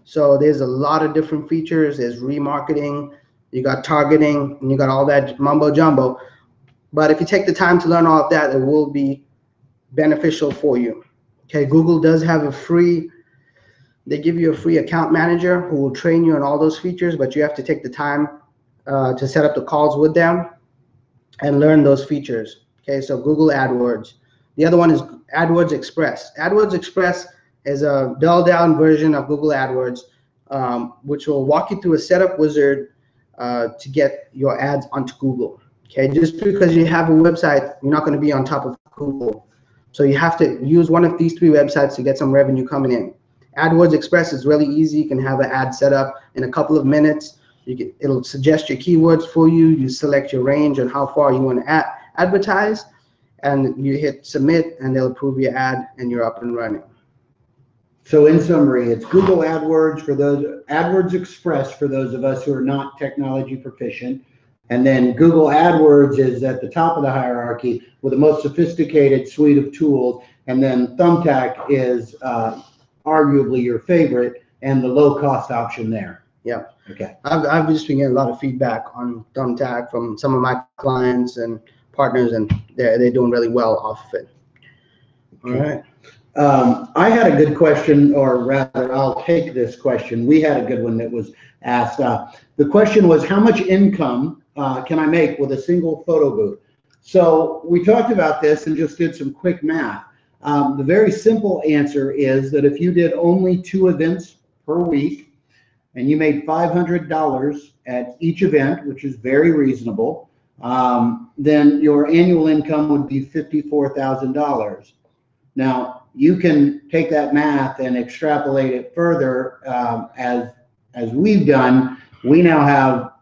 So there's a lot of different features. There's remarketing, you got targeting, and you got all that mumbo jumbo. But if you take the time to learn all of that, it will be beneficial for you. Okay, Google does have they give you a free account manager who will train you on all those features, but you have to take the time to set up the calls with them and learn those features. Okay, so Google AdWords. The other one is AdWords Express. AdWords Express is a dulled-down version of Google AdWords, which will walk you through a setup wizard to get your ads onto Google. Okay, just because you have a website, you're not going to be on top of Google. So you have to use one of these 3 websites to get some revenue coming in. AdWords Express is really easy. You can have an ad set up in a couple of minutes. It'll suggest your keywords for you. You select your range and how far you want to advertise, and you hit submit, and they'll approve your ad, and you're up and running. So in summary, it's Google AdWords for those, AdWords Express for those of us who are not technology proficient, and then Google AdWords is at the top of the hierarchy with the most sophisticated suite of tools, and then Thumbtack is arguably your favorite and the low-cost option there. Yeah. Okay. I've just been getting a lot of feedback on Thumbtack from some of my clients and partners, and they're doing really well off of it. All right. I had a good question, or rather, I'll take this question. We had a good one that was asked. The question was, how much income can I make with a single photo booth? So we talked about this and just did some quick math. The very simple answer is that if you did only 2 events per week and you made $500 at each event, which is very reasonable, then your annual income would be $54,000. Now, you can take that math and extrapolate it further. As we've done, we now have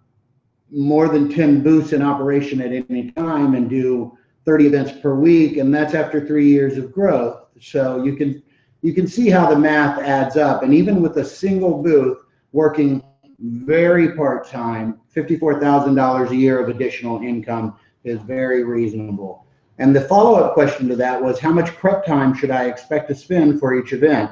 more than 10 booths in operation at any time and do 30 events per week, and that's after 3 years of growth. So you can see how the math adds up. And even with a single booth working very part-time, $54,000 a year of additional income is very reasonable. And the follow-up question to that was, how much prep time should I expect to spend for each event?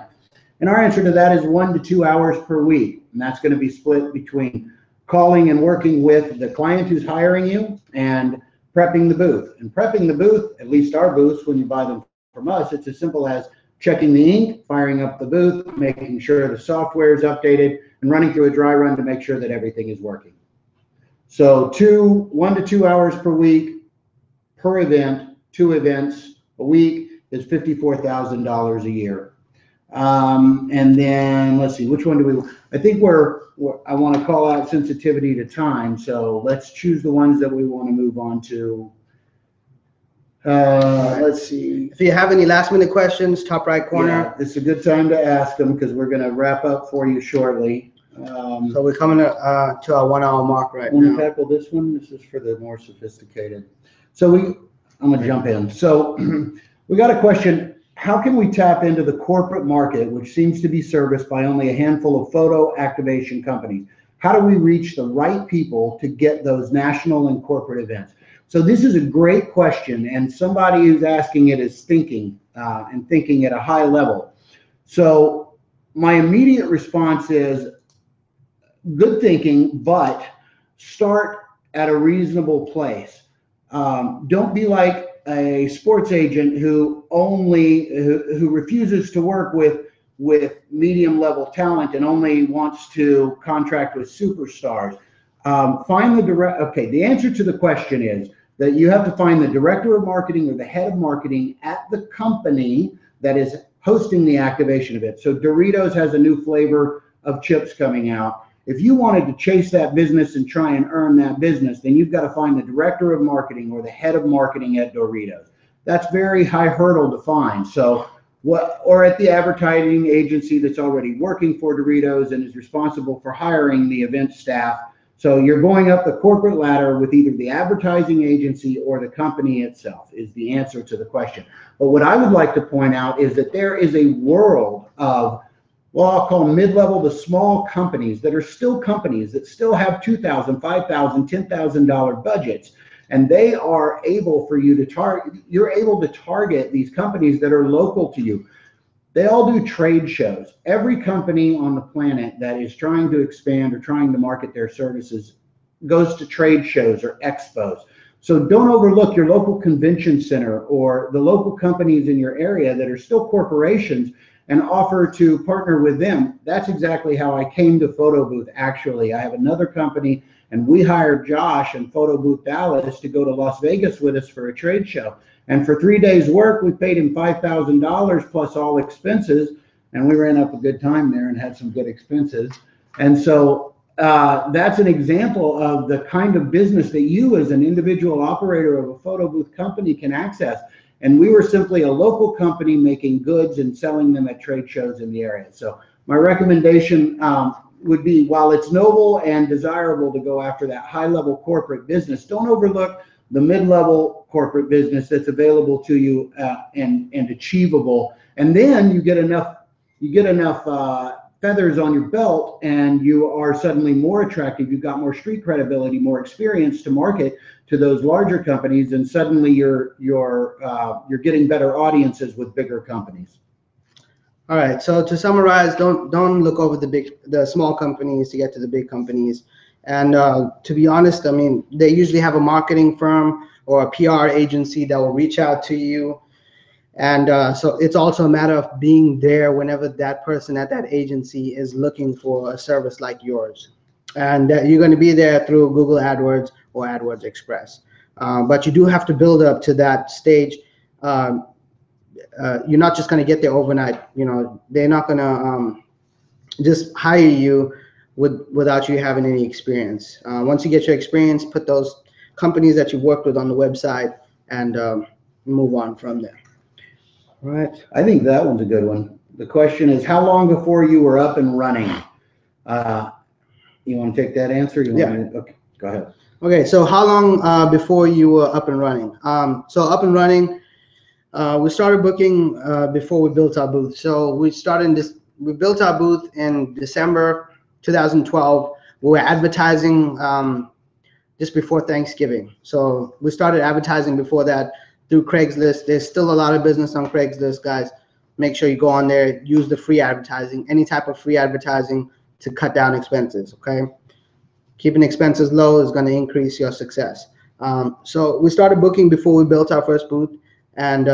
And our answer to that is 1 to 2 hours per week. And that's going to be split between calling and working with the client who's hiring you and prepping the booth. And prepping the booth, at least our booths, when you buy them from us, it's as simple as checking the ink, firing up the booth, making sure the software is updated, and running through a dry run to make sure that everything is working. So 1 to 2 hours per week per event, 2 events a week is $54,000 a year. And then let's see, which one do we, I think I want to call out sensitivity to time. So let's choose the ones that we want to move on to. Let's see. If you have any last minute questions, top right corner. Yeah, it's a good time to ask them because we're going to wrap up for you shortly. So we're coming to our 1 hour mark right When now. we tackle this one, this is for the more sophisticated. So I'm going to jump in. So we got a question. How can we tap into the corporate market, which seems to be serviced by only a handful of photo activation companies? How do we reach the right people to get those national and corporate events? So this is a great question, and somebody who's asking it is thinking and thinking at a high level. So my immediate response is good thinking, but start at a reasonable place. Don't be like a sports agent who refuses to work with medium level talent and only wants to contract with superstars. The answer to the question is that you have to find the director of marketing or the head of marketing at the company that is hosting the activation event. So Doritos has a new flavor of chips coming out. If you wanted to chase that business and try and earn that business, then you've got to find the director of marketing or the head of marketing at Doritos. That's very high hurdle to find. So or at the advertising agency that's already working for Doritos and is responsible for hiring the event staff. So you're going up the corporate ladder with either the advertising agency or the company itself is the answer to the question. But what I would like to point out is that there is a world of, well, I'll call mid-level to small companies that are still companies that still have $2,000, $5,000, $10,000 budgets. And they are able for you to target, you're able to target these companies that are local to you. They all do trade shows. Every company on the planet that is trying to expand or trying to market their services goes to trade shows or expos. So don't overlook your local convention center or the local companies in your area that are still corporations and offer to partner with them. That's exactly how I came to Photo Booth. Actually, I have another company and we hired Josh and Photo Booth Dallas to go to Las Vegas with us for a trade show. And for 3 days work, we paid him $5,000 plus all expenses. And we ran up a good time there and had some good expenses. And so that's an example of the kind of business that you as an individual operator of a photo booth company can access. And we were simply a local company making goods and selling them at trade shows in the area. So my recommendation would be, while it's noble and desirable to go after that high-level corporate business, don't overlook the mid-level corporate business that's available to you and achievable. And then you get enough feathers on your belt, and you are suddenly more attractive. You've got more street credibility, more experience to market to those larger companies, and suddenly you're getting better audiences with bigger companies. All right. So to summarize, don't look over the small companies to get to the big companies. And to be honest, I mean, they usually have a marketing firm or a PR agency that will reach out to you. And so it's also a matter of being there whenever that person at that agency is looking for a service like yours. And you're going to be there through Google AdWords or AdWords Express. But you do have to build up to that stage. You're not just going to get there overnight. You know, they're not going to just hire you without you having any experience. Once you get your experience, put those companies that you've worked with on the website and move on from there. All right. I think that one's a good one. The question is, how long before you were up and running? You want to take that answer? Okay, go ahead. Okay, so how long before you were up and running? So up and running, we started booking before we built our booth. So we built our booth in December 2012. We were advertising just before Thanksgiving. So we started advertising before that through Craigslist. There's still a lot of business on Craigslist, guys. Make sure you go on there, use the free advertising, any type of free advertising to cut down expenses, okay? Keeping expenses low is going to increase your success. So we started booking before we built our first booth, and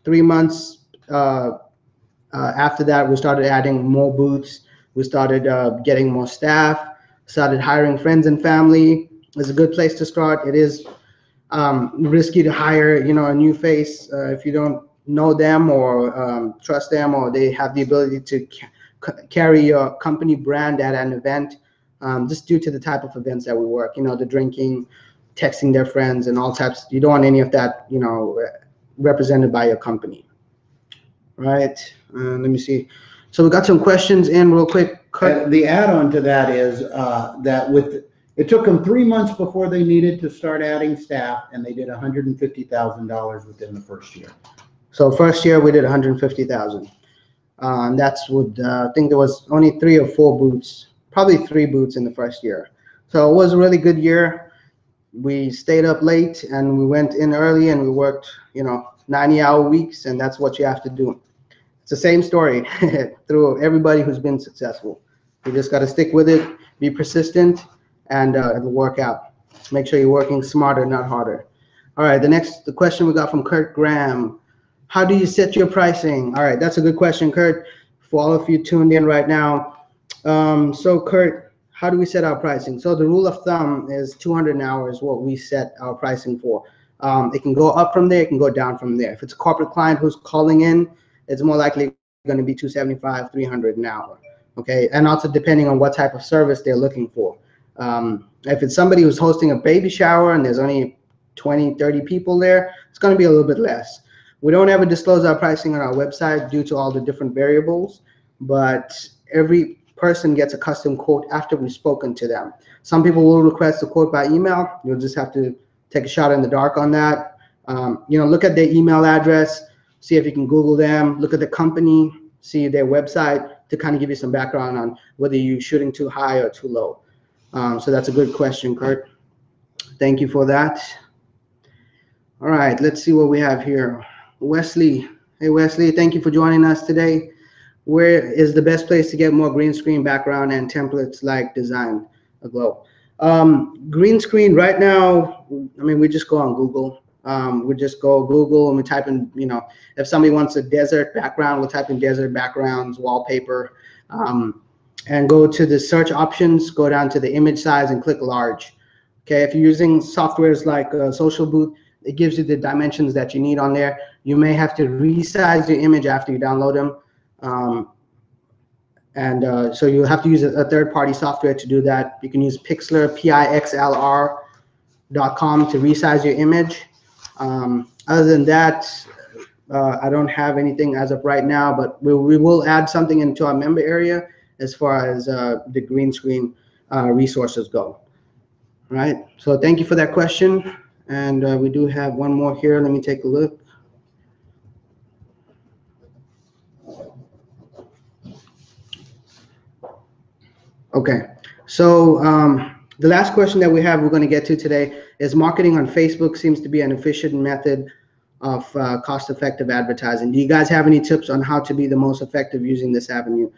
3 months after that, we started adding more booths. We started getting more staff, started hiring friends and family. It's a good place to start. It is risky to hire, you know, a new face if you don't know them or trust them, or they have the ability to carry your company brand at an event, just due to the type of events that we work, you know, the drinking, texting their friends and all types. You don't want any of that, you know, represented by your company. Right. Let me see. So we got some questions in real quick. The add-on to that is that it took them 3 months before they needed to start adding staff, and they did $150,000 within the first year. So first year we did 150,000. And that's with, I think there was only 3 or 4 booths, probably 3 booths in the first year. So it was a really good year. We stayed up late and we went in early and we worked, you know, 90-hour weeks, and that's what you have to do. It's the same story through everybody who's been successful. You just got to stick with it, be persistent, and it'll work out. Make sure you're working smarter, not harder. All right, the question we got from Kurt Graham. How do you set your pricing? All right, that's a good question, Kurt, for all of you tuned in right now. So Kurt, how do we set our pricing? So the rule of thumb is 200 an hour is what we set our pricing for. It can go up from there, it can go down from there. If it's a corporate client who's calling in, it's more likely going to be 275, 300 an hour. Okay, and also depending on what type of service they're looking for. If it's somebody who's hosting a baby shower and there's only 20, 30 people there, it's going to be a little bit less. We don't ever disclose our pricing on our website due to all the different variables, but every person gets a custom quote after we've spoken to them. Some people will request a quote by email. You'll just have to take a shot in the dark on that. You know, look at their email address, see if you can Google them, look at the company, see their website to kind of give you some background on whether you're shooting too high or too low. So that's a good question, Kurt. Thank you for that. All right, let's see what we have here. Wesley. Hey, Wesley, thank you for joining us today. Where is the best place to get more green screen background and templates like Design Aglow? Green screen right now, I mean, we just go on Google. We just go Google and we type in, you know, if somebody wants a desert background, we'll type in desert backgrounds, wallpaper, and go to the search options, go down to the image size and click large. Okay, if you're using softwares like Social Booth, it gives you the dimensions that you need on there. You may have to resize your image after you download them. So you'll have to use a third-party software to do that. You can use Pixlr, pixlr.com to resize your image. Other than that, I don't have anything as of right now, but we will add something into our member area as far as the green screen resources go. All right, so thank you for that question. And we do have one more here. Let me take a look. Okay, so the last question that we're going to get to today is marketing on Facebook seems to be an efficient method of cost-effective advertising. Do you guys have any tips on how to be the most effective using this avenue?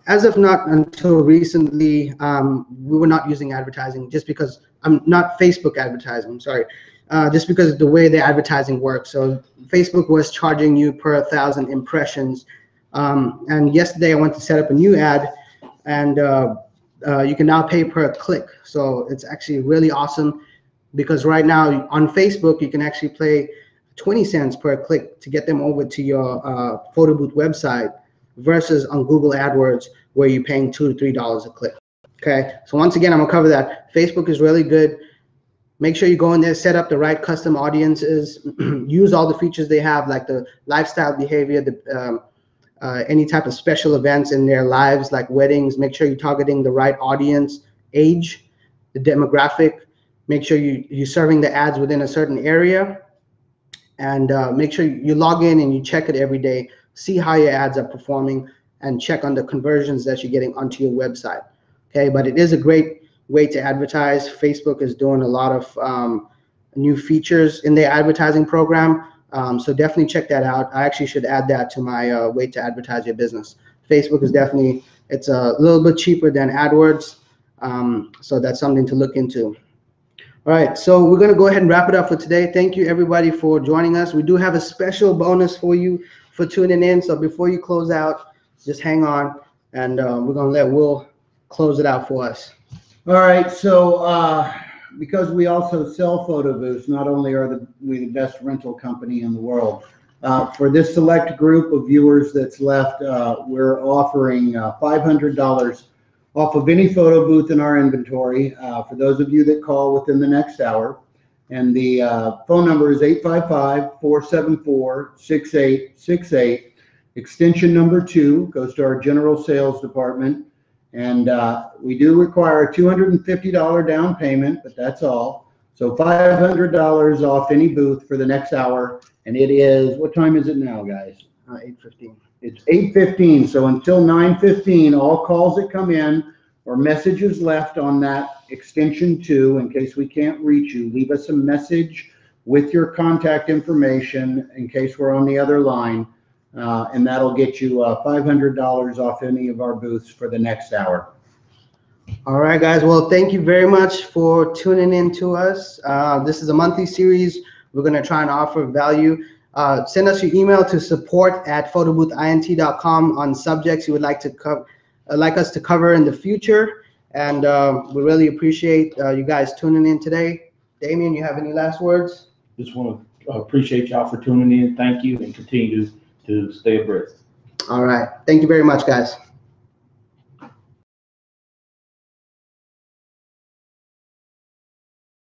As of not until recently, we were not using advertising just because not Facebook advertising, I'm sorry, just because of the way the advertising works. So Facebook was charging you per 1,000 impressions. And yesterday I went to set up a new ad, and you can now pay per click. So it's actually really awesome, because right now on Facebook, you can actually pay 20 cents per click to get them over to your photo booth website, versus on Google AdWords where you're paying $2 to $3 a click. Okay, so once again, I'm gonna cover that. Facebook is really good. Make sure you go in there, set up the right custom audiences, use all the features they have, like the lifestyle behavior, the any type of special events in their lives, like weddings. Make sure you're targeting the right audience, age, the demographic. Make sure you're serving the ads within a certain area, and make sure you log in and you check it every day, see how your ads are performing, and check on the conversions that you're getting onto your website. Okay, but it is a great way to advertise. Facebook is doing a lot of new features in their advertising program. So definitely check that out. I actually should add that to my way to advertise your business. Facebook is definitely, it's a little bit cheaper than AdWords. So that's something to look into. All right, so we're going to go ahead and wrap it up for today. Thank you everybody for joining us. We do have a special bonus for you for tuning in. So before you close out, just hang on, and we're going to let Will close it out for us. All right, so because we also sell photo booths, not only are we the best rental company in the world, for this select group of viewers that's left, we're offering $500 off of any photo booth in our inventory for those of you that call within the next hour. And the phone number is 855-474-6868. Extension number 2 goes to our general sales department. And we do require a $250 down payment, but that's all. So $500 off any booth for the next hour. And it is, what time is it now, guys? 8:15. It's 8:15. So until 9:15, all calls that come in or messages left on that extension 2, in case we can't reach you, leave us a message with your contact information in case we're on the other line. And that'll get you $500 off any of our booths for the next hour. All right, guys. Well, thank you very much for tuning in to us. This is a monthly series. We're going to try and offer value. Send us your email to support@photoboothint.com on subjects you would like us to cover in the future. And we really appreciate you guys tuning in today. Damien, you have any last words? Just want to appreciate y'all for tuning in. Thank you, and continue to stay abreast. All right. Thank you very much, guys.